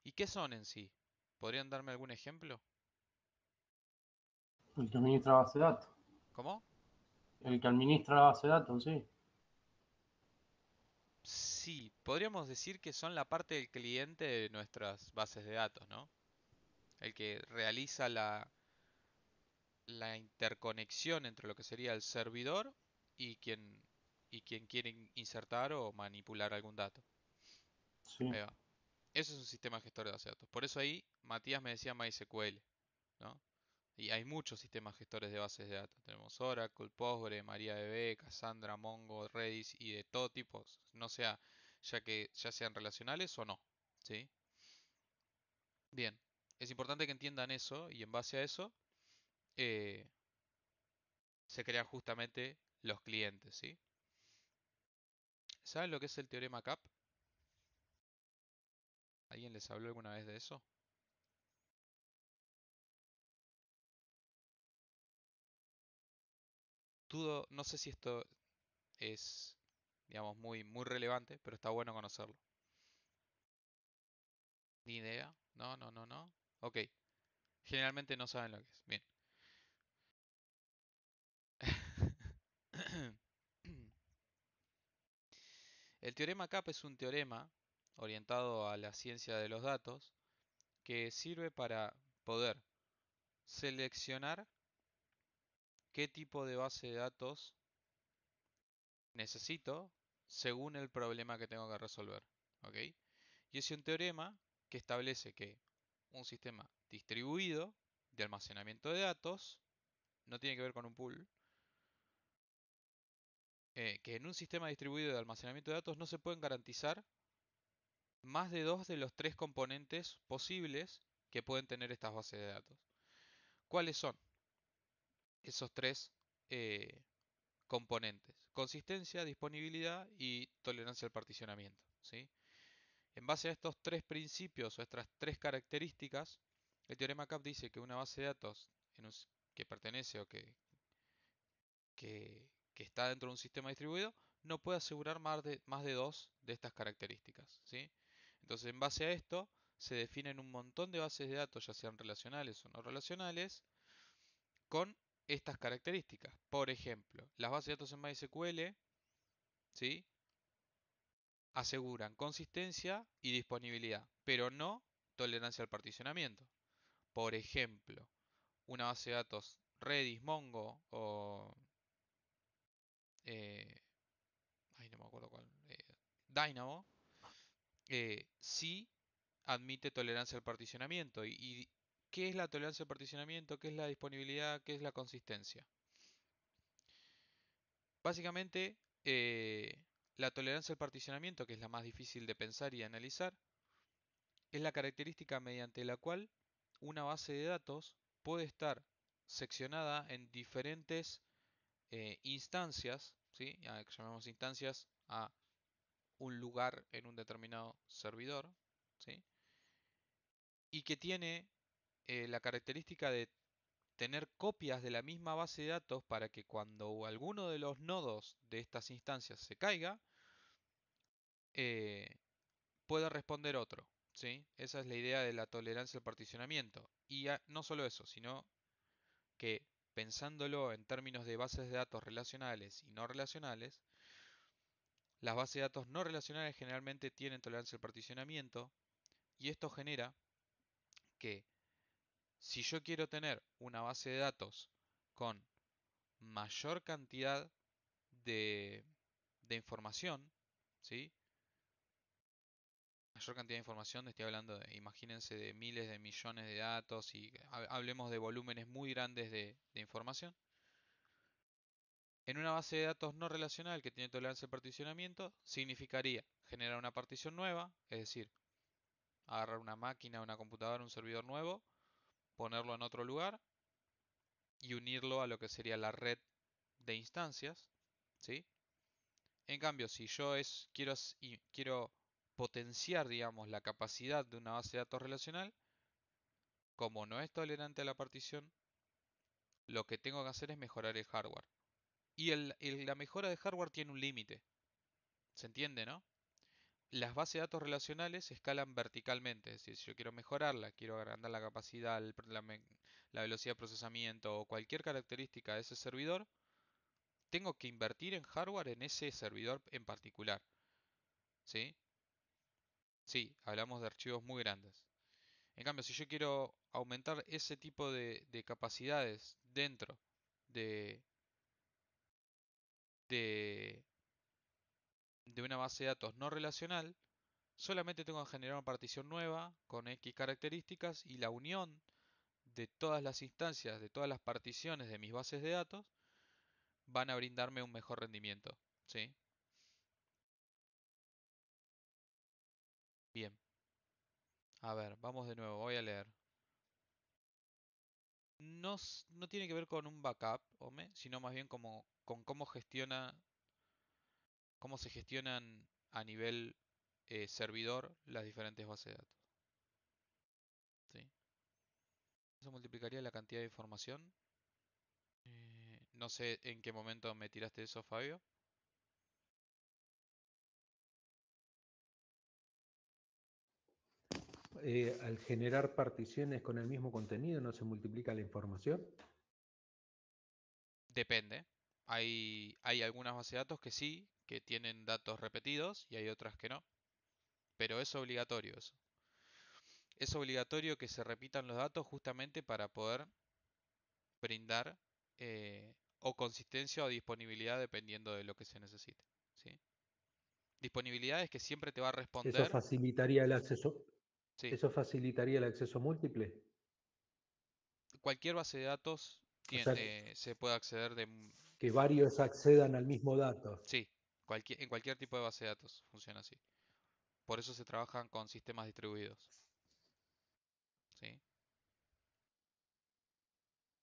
¿Y qué son en sí? ¿Podrían darme algún ejemplo? El que administra base de datos. ¿Cómo? El que administra la base de datos, sí. Sí, podríamos decir que son la parte del cliente de nuestras bases de datos, ¿no? El que realiza la interconexión entre lo que sería el servidor y quien quiere insertar o manipular algún dato. Sí. Ahí va. Eso es un sistema gestor de bases de datos. Por eso ahí Matías me decía MySQL, ¿no? Y hay muchos sistemas gestores de bases de datos. Tenemos Oracle, Postgre, MariaDB, Cassandra, Mongo, Redis y de todo tipo, no sea ya sean relacionales o no, ¿sí? Bien, es importante que entiendan eso y en base a eso eh, se crean justamente los clientes, ¿sí? ¿Saben lo que es el teorema CAP? ¿Alguien les habló alguna vez de eso? dudo, no sé si esto es, digamos, muy relevante, pero está bueno conocerlo. Ni idea. No. Ok. Generalmente no saben lo que es. Bien. El teorema CAP es un teorema orientado a la ciencia de los datos que sirve para poder seleccionar qué tipo de base de datos necesito según el problema que tengo que resolver. ¿Ok? Y es un teorema que establece que un sistema distribuido de almacenamiento de datos no tiene que ver con un pool. Que en un sistema distribuido de almacenamiento de datos no se pueden garantizar más de dos de los tres componentes posibles que pueden tener estas bases de datos. ¿Cuáles son esos tres componentes? Consistencia, disponibilidad y tolerancia al particionamiento. ¿Sí? En base a estos tres principios o estas tres características, el teorema CAP dice que una base de datos que pertenece o que está dentro de un sistema distribuido no puede asegurar más de dos de estas características. ¿Sí? Entonces, en base a esto, se definen un montón de bases de datos, ya sean relacionales o no relacionales, con estas características. Por ejemplo, las bases de datos en MySQL, ¿sí?, aseguran consistencia y disponibilidad, pero no tolerancia al particionamiento. Por ejemplo, una base de datos Redis, Mongo o eh, ay, no me acuerdo cuál, Dynamo, sí admite tolerancia al particionamiento. ¿Y qué es la tolerancia al particionamiento? ¿Qué es la disponibilidad? ¿Qué es la consistencia? Básicamente, la tolerancia al particionamiento, que es la más difícil de pensar y analizar, es la característica mediante la cual una base de datos puede estar seccionada en diferentes instancias, ¿sí? Llamamos instancias a un lugar en un determinado servidor, ¿sí? Y que tiene la característica de tener copias de la misma base de datos para que cuando alguno de los nodos de estas instancias se caiga, eh, pueda responder otro, ¿sí? Esa es la idea de la tolerancia al particionamiento. Y no solo eso, sino que pensándolo en términos de bases de datos relacionales y no relacionales, las bases de datos no relacionales generalmente tienen tolerancia al particionamiento y esto genera que si yo quiero tener una base de datos con mayor cantidad de, de información, ¿sí? Mayor cantidad de información, estoy hablando de, imagínense, de miles de millones de datos y hablemos de volúmenes muy grandes de información. En una base de datos no relacional que tiene tolerancia al particionamiento, significaría generar una partición nueva, es decir, agarrar una máquina, una computadora, un servidor nuevo, ponerlo en otro lugar y unirlo a lo que sería la red de instancias, ¿sí? En cambio, si yo quiero potenciar, digamos, la capacidad de una base de datos relacional, como no es tolerante a la partición, lo que tengo que hacer es mejorar el hardware. Y la mejora de hardware tiene un límite. ¿Se entiende, no? Las bases de datos relacionales escalan verticalmente, es decir, si yo quiero mejorarla, quiero agrandar la capacidad, la velocidad de procesamiento o cualquier característica de ese servidor, tengo que invertir en hardware en ese servidor en particular. ¿Sí? Sí, hablamos de archivos muy grandes. En cambio, si yo quiero aumentar ese tipo de capacidades dentro de, de, de una base de datos no relacional, solamente tengo que generar una partición nueva con X características y la unión de todas las instancias, de todas las particiones de mis bases de datos, van a brindarme un mejor rendimiento. ¿Sí? Bien. A ver, vamos de nuevo, voy a leer. No tiene que ver con un backup, sino más bien como, con cómo se gestionan a nivel servidor las diferentes bases de datos. ¿Sí? Eso multiplicaría la cantidad de información. No sé en qué momento me tiraste eso, Fabio. Al generar particiones con el mismo contenido, ¿no se multiplica la información? Depende. Hay algunas bases de datos que sí, que tienen datos repetidos y hay otras que no. Pero es obligatorio eso. Es obligatorio que se repitan los datos justamente para poder brindar o consistencia o disponibilidad dependiendo de lo que se necesite. ¿Sí? Disponibilidad es que siempre te va a ¿Eso responder. facilitaría el acceso, Sí, eso facilitaría el acceso múltiple? cualquier base de datos O sea, se puede acceder de... que varios accedan al mismo dato. Sí, en cualquier tipo de base de datos funciona así. Por eso se trabajan con sistemas distribuidos. ¿Sí?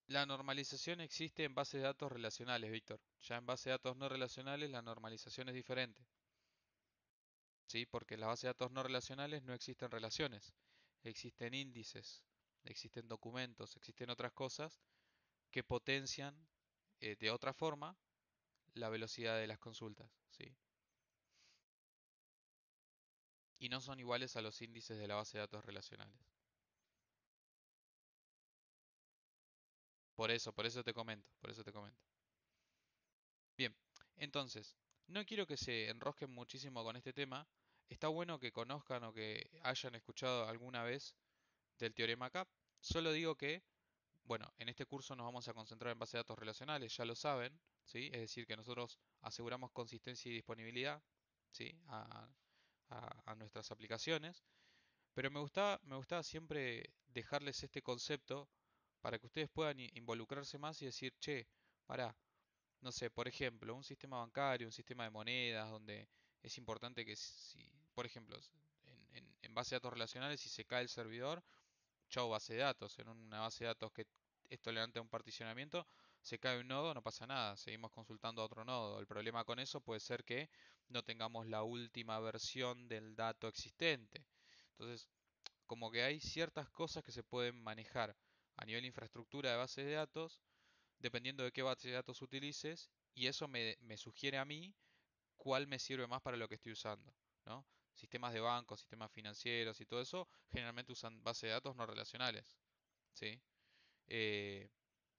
La normalización existe en bases de datos relacionales, Víctor. Ya en bases de datos no relacionales la normalización es diferente. ¿Sí? Porque en las bases de datos no relacionales no existen relaciones. Existen índices, existen documentos, existen otras cosas que potencian de otra forma la velocidad de las consultas. ¿Sí? Y no son iguales a los índices de la base de datos relacionales. Por eso te comento, por eso te comento. Bien, entonces, no quiero que se enrosquen muchísimo con este tema. Está bueno que conozcan o que hayan escuchado alguna vez del teorema CAP. Solo digo que, bueno, en este curso nos vamos a concentrar en base de datos relacionales, ya lo saben, ¿sí? Es decir, que nosotros aseguramos consistencia y disponibilidad, ¿sí? A nuestras aplicaciones. Pero me gustaba siempre dejarles este concepto para que ustedes puedan involucrarse más y decir, che, pará, no sé, por ejemplo, un sistema bancario, un sistema de monedas, donde es importante que si, por ejemplo, en base de datos relacionales, si se cae el servidor, chau base de datos. En una base de datos que es tolerante a un particionamiento, se cae un nodo, no pasa nada, seguimos consultando a otro nodo. El problema con eso puede ser que no tengamos la última versión del dato existente. Entonces, como que hay ciertas cosas que se pueden manejar a nivel infraestructura de base de datos dependiendo de qué base de datos utilices, y eso me sugiere a mí cuál me sirve más para lo que estoy usando, ¿no? Sistemas de bancos, sistemas financieros y todo eso, generalmente usan bases de datos no relacionales, ¿sí? Eh,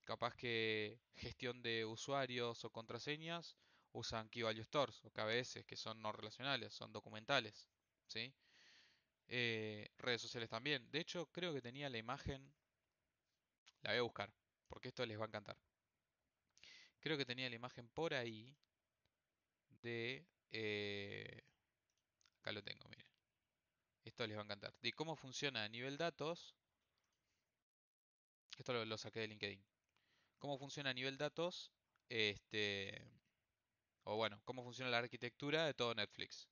Capaz que gestión de usuarios o contraseñas usan Key Value Stores o KVS, que son no relacionales, son documentales, ¿sí? Redes sociales también. De hecho, creo que tenía la imagen, la voy a buscar, porque esto les va a encantar. Creo que tenía la imagen por ahí de... acá lo tengo, miren. Esto les va a encantar. De cómo funciona a nivel datos. Esto lo saqué de LinkedIn. Cómo funciona a nivel datos. Este... O bueno, cómo funciona la arquitectura de todo Netflix.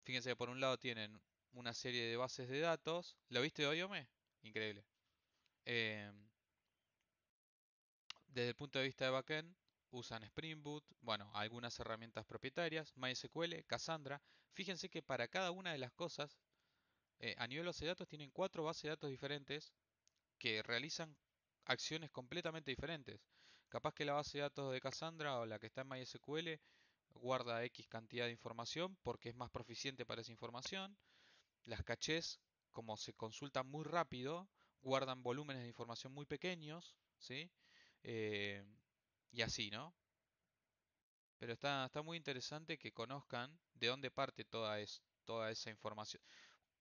Fíjense que por un lado tienen una serie de bases de datos. ¿Lo viste hoy, Ome? Increíble. Em, Desde el punto de vista de backend, usan Spring Boot, bueno, algunas herramientas propietarias, MySQL, Cassandra. Fíjense que para cada una de las cosas, a nivel base de datos tienen cuatro bases de datos diferentes que realizan acciones completamente diferentes. Capaz que la base de datos de Cassandra o la que está en MySQL guarda X cantidad de información porque es más proficiente para esa información. Las cachés, como se consultan muy rápido, guardan volúmenes de información muy pequeños, ¿sí? Eh, y así, ¿no? Pero está muy interesante que conozcan de dónde parte toda esa información.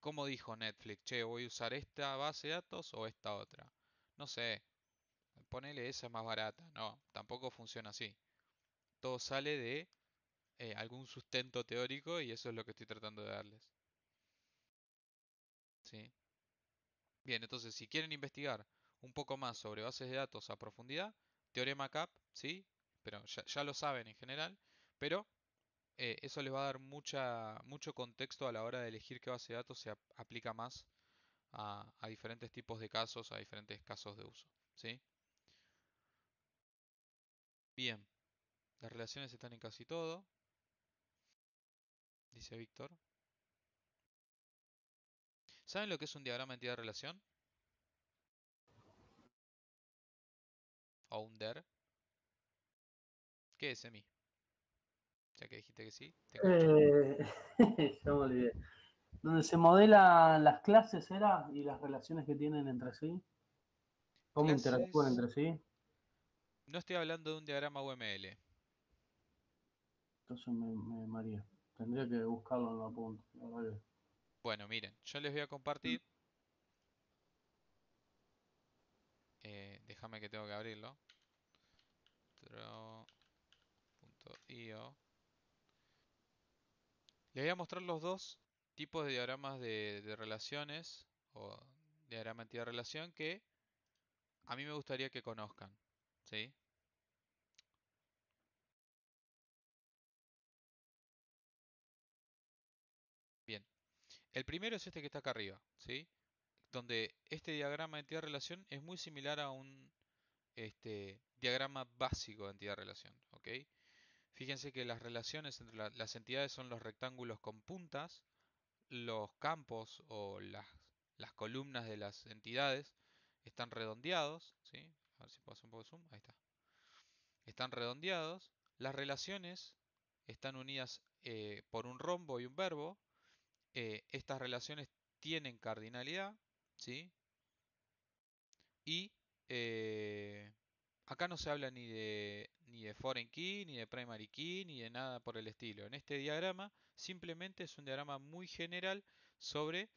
¿Cómo dijo Netflix? Che, voy a usar esta base de datos o esta otra. No sé, ponele esa más barata. No, tampoco funciona así. Todo sale de algún sustento teórico y eso es lo que estoy tratando de darles. ¿Sí? Bien, entonces si quieren investigar un poco más sobre bases de datos a profundidad, Teorema CAP, ¿sí? Pero ya lo saben en general, pero eso les va a dar mucho contexto a la hora de elegir qué base de datos se aplica más a diferentes tipos de casos, a diferentes casos de uso, ¿sí? Bien, las relaciones están en casi todo, dice Víctor. ¿Saben lo que es un diagrama de entidad de relación? o un der. ¿Qué es semi? Ya que dijiste que sí, te escucho. Ya me olvidé. Donde se modelan las clases era y las relaciones que tienen entre sí, cómo interactúan Clases. entre sí. No estoy hablando de un diagrama UML. Entonces me maría. Tendría que buscarlo en la punta. La verdad Bueno, miren, yo les voy a compartir. Déjame que tengo que abrirlo. Draw.io. Les voy a mostrar los dos tipos de diagramas de relaciones o diagrama entidad-relación que a mí me gustaría que conozcan. ¿Sí? Bien. El primero es este que está acá arriba. ¿Sí? Donde este diagrama de entidad-relación es muy similar a un diagrama básico de entidad-relación. ¿Ok? Fíjense que las relaciones entre las entidades son los rectángulos con puntas, los campos o las columnas de las entidades están redondeados, ¿sí? A ver si puedo hacer un poco de zoom, ahí está. Están redondeados, las relaciones están unidas por un rombo y un verbo, estas relaciones tienen cardinalidad, ¿sí? Y acá no se habla ni de foreign key, ni de primary key, ni de nada por el estilo. En este diagrama simplemente es un diagrama muy general sobre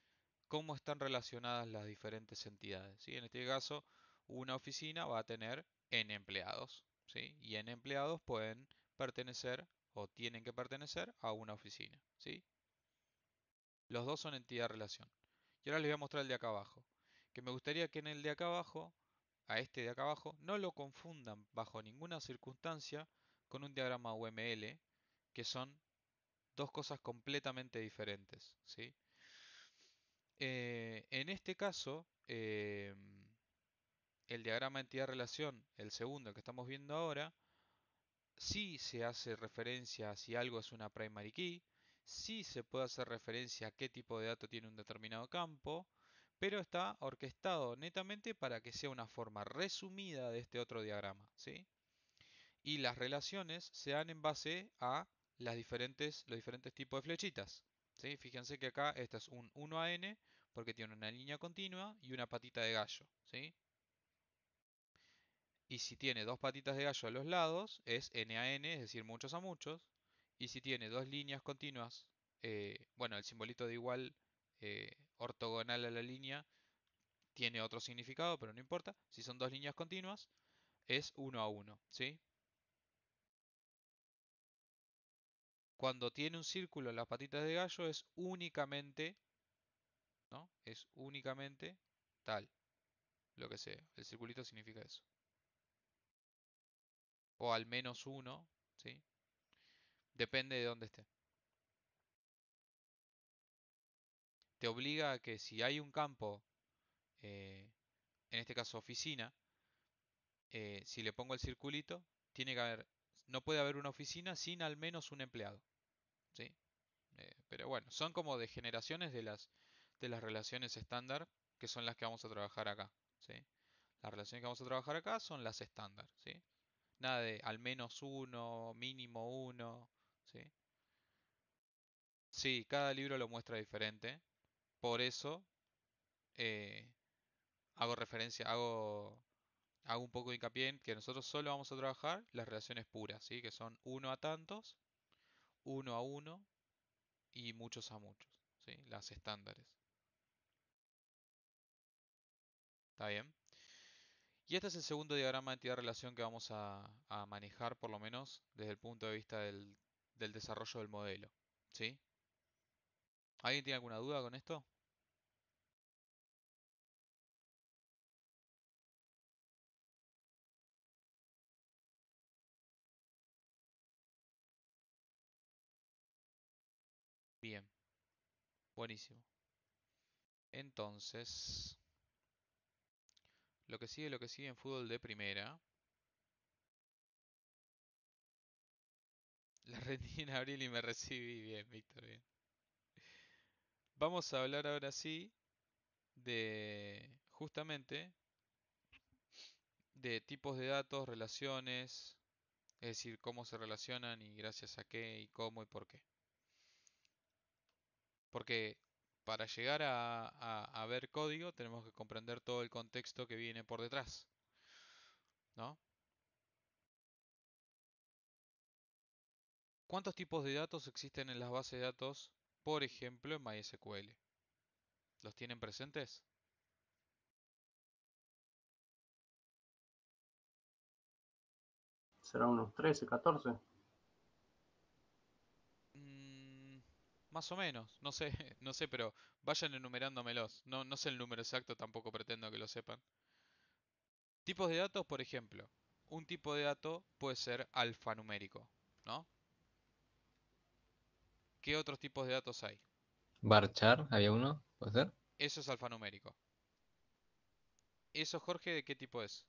cómo están relacionadas las diferentes entidades, ¿sí? En este caso, una oficina va a tener n empleados, ¿sí? Y n empleados pueden pertenecer o tienen que pertenecer a una oficina, ¿sí? Los dos son entidad-relación. Y ahora les voy a mostrar el de acá abajo. Que me gustaría que en el de acá abajo, a este de acá abajo, no lo confundan bajo ninguna circunstancia con un diagrama UML, que son dos cosas completamente diferentes, ¿sí? En este caso, el diagrama entidad-relación, el segundo, el que estamos viendo ahora, sí se hace referencia a si algo es una primary key, sí se puede hacer referencia a qué tipo de dato tiene un determinado campo, pero está orquestado netamente para que sea una forma resumida de este otro diagrama, ¿sí? Y las relaciones se dan en base a los diferentes tipos de flechitas, ¿sí? Fíjense que acá este es un 1 a n porque tiene una línea continua y una patita de gallo, ¿sí? Y si tiene dos patitas de gallo a los lados, es n a n, es decir, muchos a muchos. Y si tiene dos líneas continuas, bueno, el simbolito de igual ortogonal a la línea tiene otro significado, pero no importa. Si son dos líneas continuas, es 1 a 1, ¿sí? Cuando tiene un círculo en las patitas de gallo es únicamente, ¿no? Es únicamente tal, lo que sea. El circulito significa eso. O al menos uno, ¿sí? Depende de dónde esté. Te obliga a que si hay un campo, en este caso oficina, si le pongo el circulito, tiene que haber, no puede haber una oficina sin al menos un empleado, ¿sí? Pero bueno, son como degeneraciones de las relaciones estándar, que son las que vamos a trabajar acá, ¿sí? Las relaciones que vamos a trabajar acá son las estándar, ¿sí? Nada de al menos uno, mínimo uno, ¿sí? Sí, cada libro lo muestra diferente, por eso eh, hago referencia, hago un poco de hincapié en que nosotros solo vamos a trabajar las relaciones puras, ¿sí? Que son uno a tantos, uno a uno y muchos a muchos, ¿sí? Las estándares. ¿Está bien? Y este es el segundo diagrama de entidad-relación que vamos a manejar, por lo menos desde el punto de vista del desarrollo del modelo, ¿sí? ¿Alguien tiene alguna duda con esto? Bien, buenísimo. Entonces, lo que sigue en fútbol de primera. La rendí en abril y me recibí bien, Víctor, bien. Vamos a hablar ahora sí de justamente de tipos de datos, relaciones, es decir, cómo se relacionan y gracias a qué y cómo y por qué. Porque para llegar a ver código tenemos que comprender todo el contexto que viene por detrás, ¿no? ¿Cuántos tipos de datos existen en las bases de datos, por ejemplo, en MySQL? ¿Los tienen presentes? Será unos 13, 14. Mm, más o menos, no sé, no sé, pero vayan enumerándomelos. No, no sé el número exacto, tampoco pretendo que lo sepan. Tipos de datos, por ejemplo, un tipo de dato puede ser alfanumérico, ¿no? ¿Qué otros tipos de datos hay? Varchar, había uno, ¿puede ser? Eso es alfanumérico. ¿Eso, Jorge, de qué tipo es?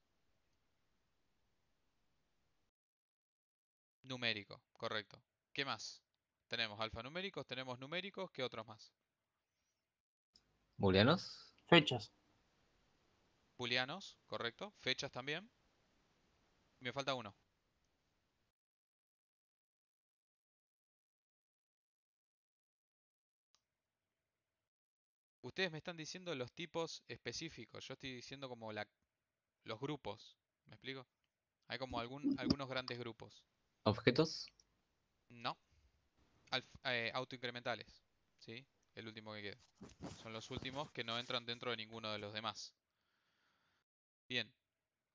Numérico, correcto. ¿Qué más? Tenemos alfanuméricos, tenemos numéricos, ¿qué otros más? ¿Booleanos? Fechas. Booleanos, correcto. Fechas también. Y me falta uno. Ustedes me están diciendo los tipos específicos. Yo estoy diciendo como los grupos. ¿Me explico? Hay como algunos grandes grupos. ¿Objetos? No. Autoincrementales. ¿Sí? El último que queda. Son los últimos que no entran dentro de ninguno de los demás. Bien.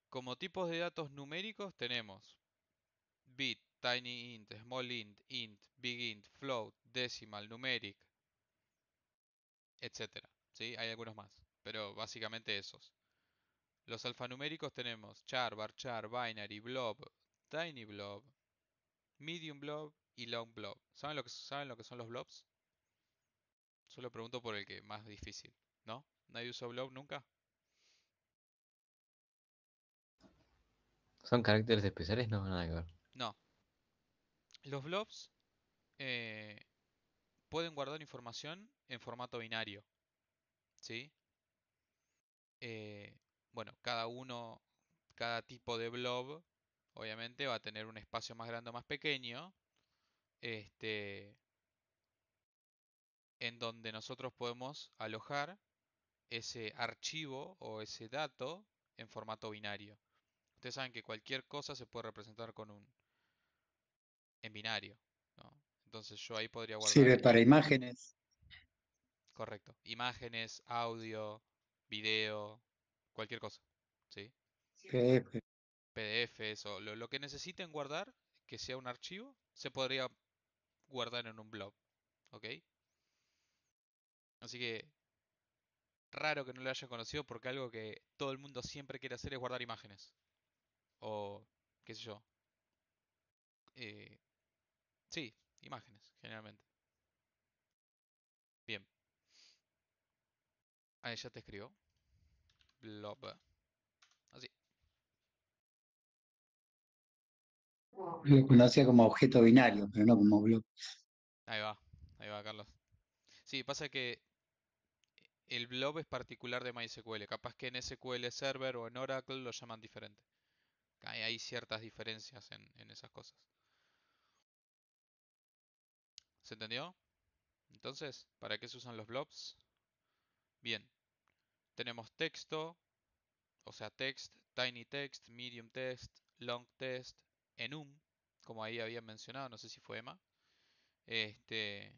Como tipos de datos numéricos tenemos bit, tiny int, small int, big int, float, decimal, numeric, etcétera. ¿Sí? Hay algunos más, pero básicamente esos. Los alfanuméricos tenemos char, varchar, binary, blob, tiny blob, medium blob y long blob. ¿Saben lo que son los blobs? Solo pregunto por el que más difícil, ¿no? ¿Nadie usó blob nunca? ¿Son caracteres especiales? No, nada que ver. No. Los blobs eh, pueden guardar información en formato binario, ¿sí? Eh, bueno, cada tipo de blob, obviamente va a tener un espacio más grande o más pequeño, este, en donde nosotros podemos alojar ese archivo o ese dato en formato binario. Ustedes saben que cualquier cosa se puede representar en binario, ¿no? Entonces yo ahí podría guardar, Sirve para imágenes, correcto, imágenes, audio, video, cualquier cosa, ¿sí? PDF. PDFs o lo que necesiten guardar, que sea un archivo, se podría guardar en un blob, ¿ok? Así que raro que no lo hayan conocido porque algo que todo el mundo siempre quiere hacer es guardar imágenes. O, qué sé yo. eh, sí, imágenes, generalmente. Bien, ahí ya te escribo. Blob. Así. Lo conocía como objeto binario, pero no como blob. Ahí va. Ahí va, Carlos. Sí, pasa que el blob es particular de MySQL. Capaz que en SQL Server o en Oracle lo llaman diferente. Hay ciertas diferencias en esas cosas. ¿Se entendió? Entonces, ¿para qué se usan los blobs? Bien, tenemos texto, o sea, text, tiny text, medium text, long text, enum, como ahí había mencionado, no sé si fue Emma. Este,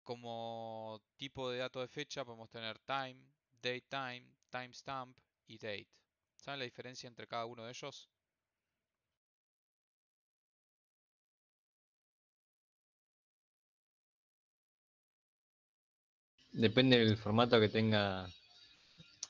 como tipo de dato de fecha podemos tener time, datetime, timestamp y date. ¿Saben la diferencia entre cada uno de ellos? Depende del formato que tenga.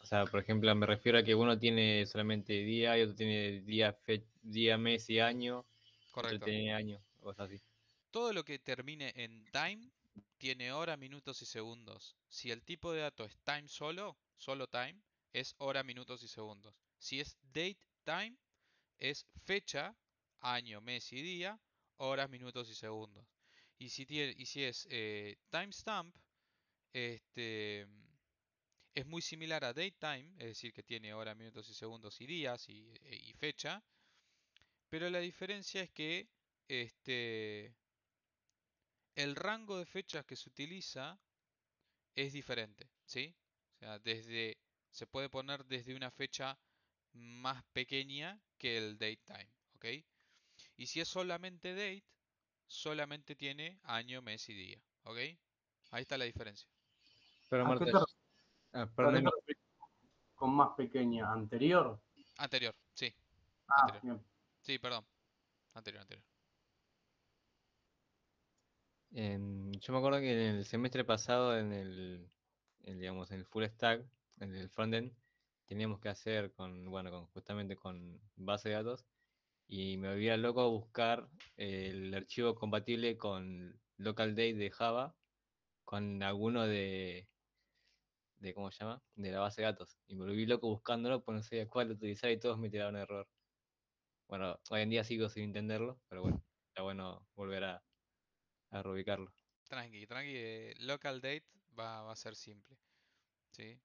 O sea, por ejemplo, me refiero a que uno tiene solamente día y otro tiene día, mes y año, otro Correcto. tiene año, cosas así. Todo lo que termine en time tiene hora, minutos y segundos. Si el tipo de dato es time solo time, es hora, minutos y segundos. Si es date time, es fecha, año, mes y día, horas, minutos y segundos. Y si es timestamp, este, Es muy similar a datetime, es decir, que tiene hora, minutos y segundos y días y fecha, pero la diferencia es que este, el rango de fechas que se utiliza es diferente, ¿sí? O sea, se puede poner desde una fecha más pequeña que el datetime, ¿ok? Y si es solamente date, solamente tiene año, mes y día, ¿ok? Ahí está la diferencia. Pero ¿A qué Marta, te, a qué perdón, te refieres con más pequeña? ¿Anterior? Anterior, sí, Ah, anterior. bien. Sí, perdón, anterior, anterior. yo me acuerdo que en el semestre pasado, digamos, en el full stack, en el frontend, teníamos que hacer bueno, justamente con base de datos, y me volvía loco buscar el archivo compatible con localDate de Java, con alguno ¿cómo se llama? De la base de datos. Y me volví loco buscándolo, pues no sabía cuál utilizar y todos me tiraron error. Bueno, hoy en día sigo sin entenderlo, pero bueno, está bueno volver a reubicarlo. Tranqui, tranqui, local date va a ser simple, ¿sí?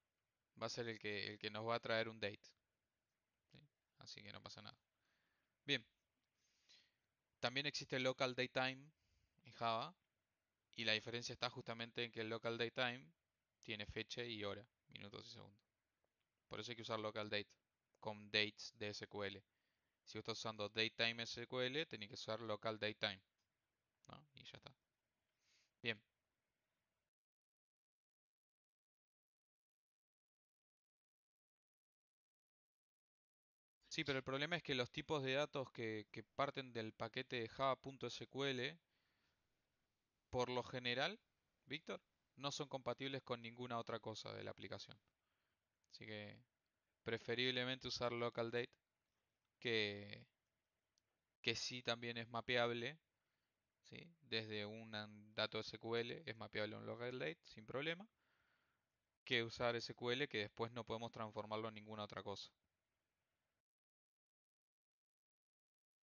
Va a ser el que nos va a traer un date, ¿sí? Así que no pasa nada. Bien, también existe local datetime en Java y la diferencia está justamente en que el local datetime tiene fecha y hora, minutos y segundos. Por eso hay que usar local date con dates de SQL. Si vos estás usando datetime SQL, tenés que usar local datetime, ¿no? Y ya está. Bien. Sí, pero el problema es que los tipos de datos que parten del paquete de java.sql, por lo general, Víctor, no son compatibles con ninguna otra cosa de la aplicación. Así que preferiblemente usar localDate, que, que sí también es mapeable, ¿sí? Desde un dato SQL es mapeable a un localDate sin problema, que usar SQL que después no podemos transformarlo en ninguna otra cosa.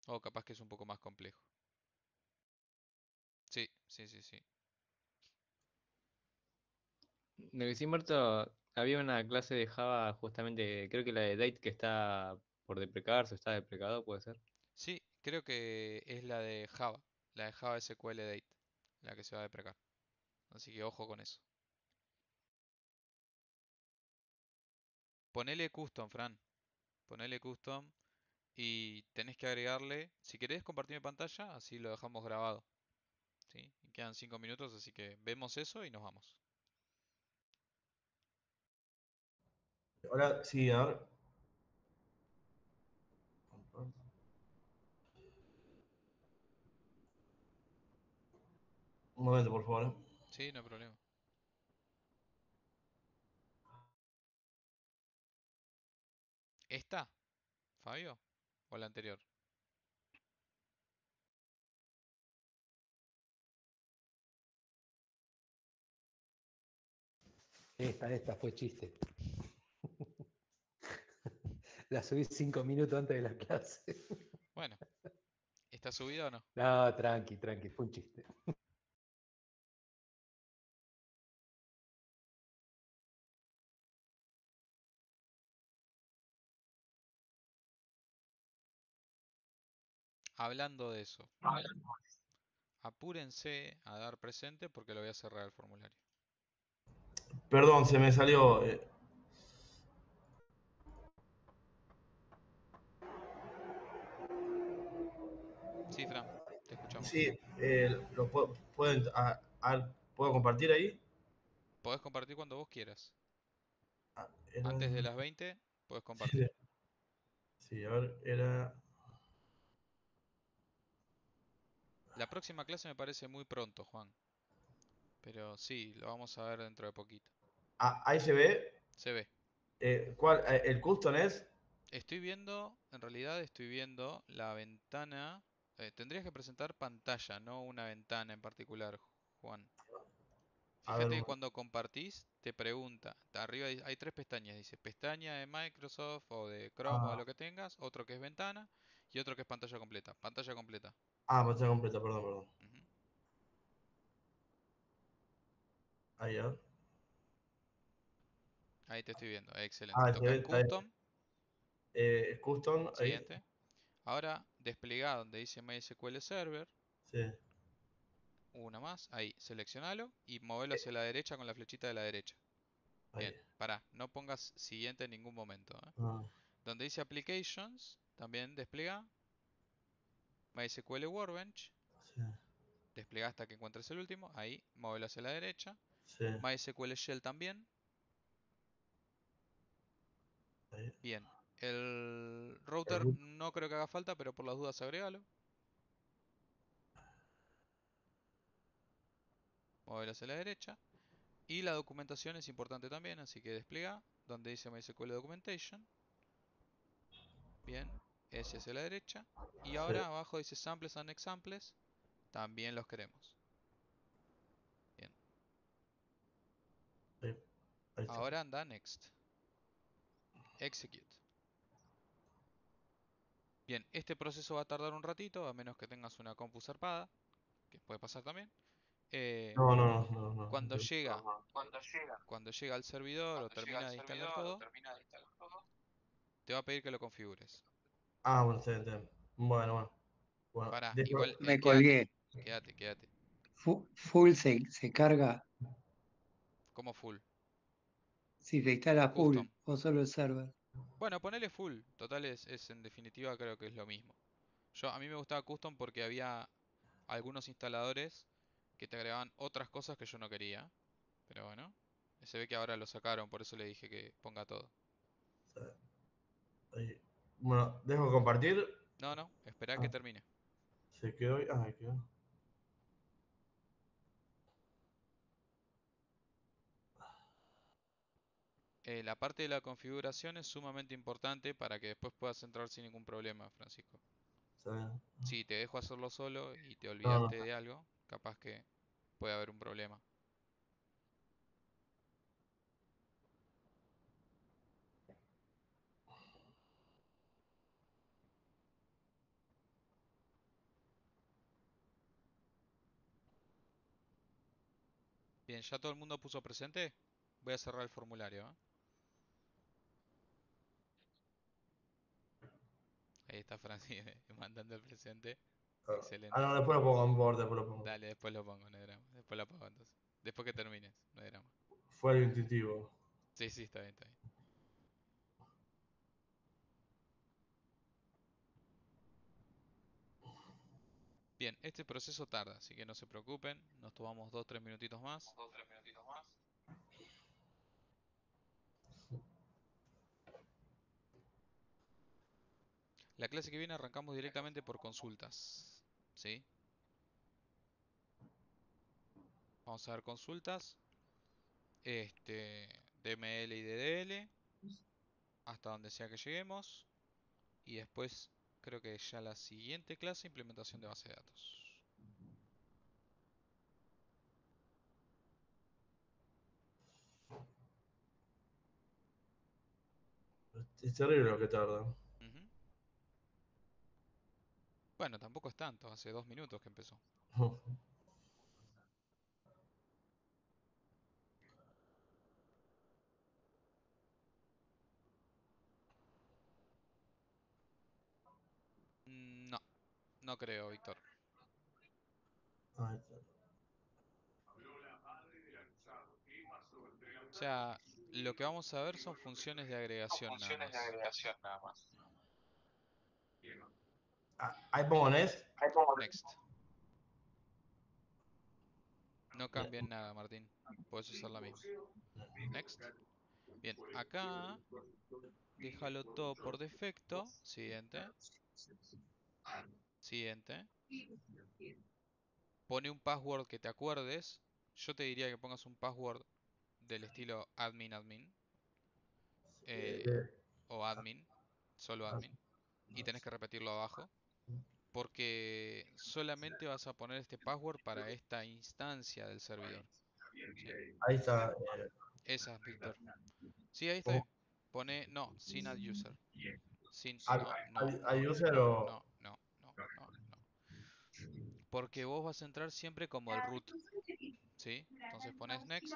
O capaz que es un poco más complejo. Sí, sí, sí, sí. Lo que sí, Marto, había una clase de Java justamente, creo que la de Date que está por deprecarse, o está deprecado, puede ser. Sí, creo que es la de Java SQL Date, la que se va a deprecar. Así que ojo con eso. Ponele custom, Fran. Ponele custom y tenés que agregarle, si querés compartir mi pantalla, así lo dejamos grabado. ¿Sí? Y quedan 5 minutos, así que vemos eso y nos vamos. Ahora sí, a ver. Un momento, por favor. Sí, no hay problema. ¿Esta, Fabio? ¿O la anterior? Esta fue chiste. La subí 5 minutos antes de la clase. Bueno, ¿está subida o no? No, tranqui, tranqui, fue un chiste. Hablando de eso, apúrense a dar presente porque lo voy a cerrar el formulario. Perdón, se me salió. Sí, Fran, te escuchamos. Sí, pueden, ¿puedo compartir ahí? Podés compartir cuando vos quieras. Ah, Antes de las 20, podés compartir. Sí, sí, a ver, era. La próxima clase me parece muy pronto, Juan. Pero sí, lo vamos a ver dentro de poquito. Ahí se ve. Se ve. ¿Cuál? ¿El custom es? Estoy viendo, en realidad estoy viendo la ventana. Tendrías que presentar pantalla, no una ventana en particular, Juan. A ver, Fíjate que cuando compartís, te pregunta. Arriba hay tres pestañas. Dice pestaña de Microsoft o de Chrome o de ah, lo que tengas. Otro que es ventana y otro que es pantalla completa. Pantalla completa. pantalla completa, perdón, perdón. Ujú. Ahí, a ver. Ahí te estoy viendo, excelente. Ah, Toca en está bien. Custom, Custom, ahí. siguiente. Ahora desplegá donde dice MySQL Server, Sí. una más, ahí, seleccionalo y movelo hacia la derecha con la flechita de la derecha. Ahí. Bien, pará, no pongas siguiente en ningún momento, ¿eh? Ah, Donde dice Applications, también desplega MySQL Workbench, sí, desplega hasta que encuentres el último, ahí, móvelo hacia la derecha. sí. MySQL Shell también. Ahí. Bien, el router El- no creo que haga falta, pero por las dudas agrégalo. Móvelo hacia la derecha. Y la documentación es importante también, así que desplega donde dice MySQL Documentation. Bien, ese hacia la derecha. Y Sí, ahora abajo dice Samples and Examples. También los queremos. Bien, ahí, ahí está. ahora anda Next. Execute. Bien, este proceso va a tardar un ratito, a menos que tengas una compu zarpada, que puede pasar también. Eh, No, no, no, no. cuando No. llega, cuando llega al servidor o termina de instalar todo, te va a pedir que lo configures. Ah, bueno, está bien, está bien. Bueno, bueno. Bueno, Pará, dejo. igual, Me quédate, colgué. quédate. Full se carga. Como full. Si se instala full Custom. o solo el server. Bueno, ponele full. Total es en definitiva creo que es lo mismo. A mí me gustaba custom porque había algunos instaladores que te agregaban otras cosas que yo no quería. Pero bueno, se ve que ahora lo sacaron, por eso le dije que ponga todo. Ahí. Bueno, dejo compartir. No, espera que Ah, termine. se quedó ahí. Ah, ahí quedó. La parte de la configuración es sumamente importante para que después puedas entrar sin ningún problema, Francisco. Está bien. Si te dejo hacerlo solo y te No, olvidaste no. de algo, capaz que puede haber un problema. Bien, ¿ya todo el mundo puso presente? Voy a cerrar el formulario, ¿eh? Ahí está Francisco mandando el presente. Ah, Excelente. no, después lo pongo, no importa, después lo pongo. Dale, después lo pongo, no hay drama. Después lo pongo entonces. Después que termines, no hay drama. Fue algo intuitivo. Sí, está bien, está bien. Bien, este proceso tarda, así que no se preocupen. Nos tomamos 2-3 minutitos más. La clase que viene arrancamos directamente por consultas. ¿Sí? Vamos a ver consultas. DML y DDL. Hasta donde sea que lleguemos. Y después, creo que ya la siguiente clase, implementación de base de datos. Es terrible lo que tarda. Ujú. Bueno, tampoco es tanto, hace 2 minutos que empezó. No, no creo, Víctor. Ahí está. O sea, lo que vamos a ver son funciones de agregación nada más. Ah, ahí pongo NES. Next. No cambia en nada, Martín. Puedes usar la misma. Next. Bien, acá déjalo todo por defecto. Siguiente. Siguiente. Pone un password que te acuerdes. Yo te diría que pongas un password del estilo admin eh, o admin, solo admin. Y tenés que repetirlo abajo. Porque solamente vas a poner este password para esta instancia del servidor. ¿Sí? Ahí está. Esa, Víctor. Sí, ahí está Pongo bien. Pone, no, sin add user. Sin, a, no, no, a no, user no, o. no, no, no, no, no. Porque vos vas a entrar siempre como el root. ¿sí? Entonces pones next,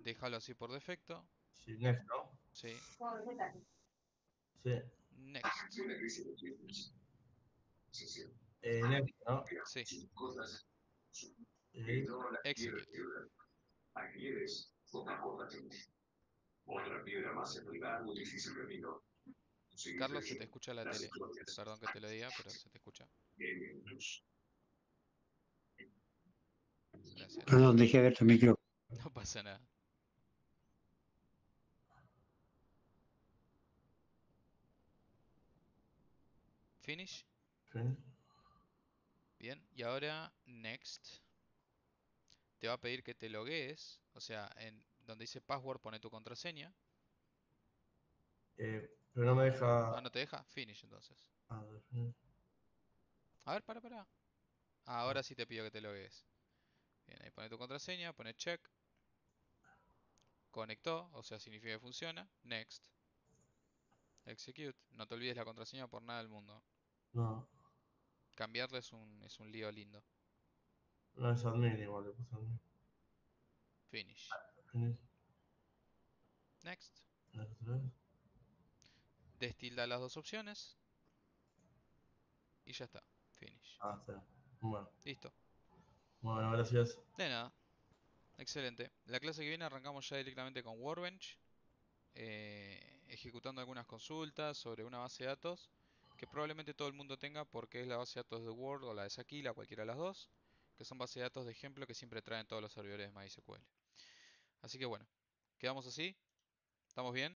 déjalo así por defecto, Sí, next, ¿no? ¿sí? Sí. Next, Next, ¿no? sí. Sí. Execute. Carlos, se te escucha la tele. Perdón que te lo diga, pero se te escucha. Gracias. Perdón, dejé abierto el micrófono. No pasa nada. Finish. Finish. Bien. Y ahora next. Te va a pedir que te loguees. O sea, en donde dice password pone tu contraseña. Pero no me deja. Ah, ¿no te deja? Finish entonces. A ver, finish. A ver, para. Ah, ahora sí te pido que te loguees. Bien, ahí pone tu contraseña, pone check. Conectó, o sea, significa que funciona. Next. Execute. No te olvides la contraseña por nada del mundo. No, Cambiarla es un lío lindo. no es admin igual, le puse admin. Finish. Finish. Next. Next, next. Destilda las dos opciones. Y ya está. Finish. Ah, sí. Bueno, Listo. bueno, gracias. De nada. Excelente. La clase que viene arrancamos ya directamente con Workbench. Ejecutando algunas consultas sobre una base de datos que probablemente todo el mundo tenga porque es la base de datos de Word o la de Sakila, cualquiera de las dos, que son bases de datos de ejemplo que siempre traen todos los servidores de MySQL. Así que bueno, quedamos así. ¿Estamos bien?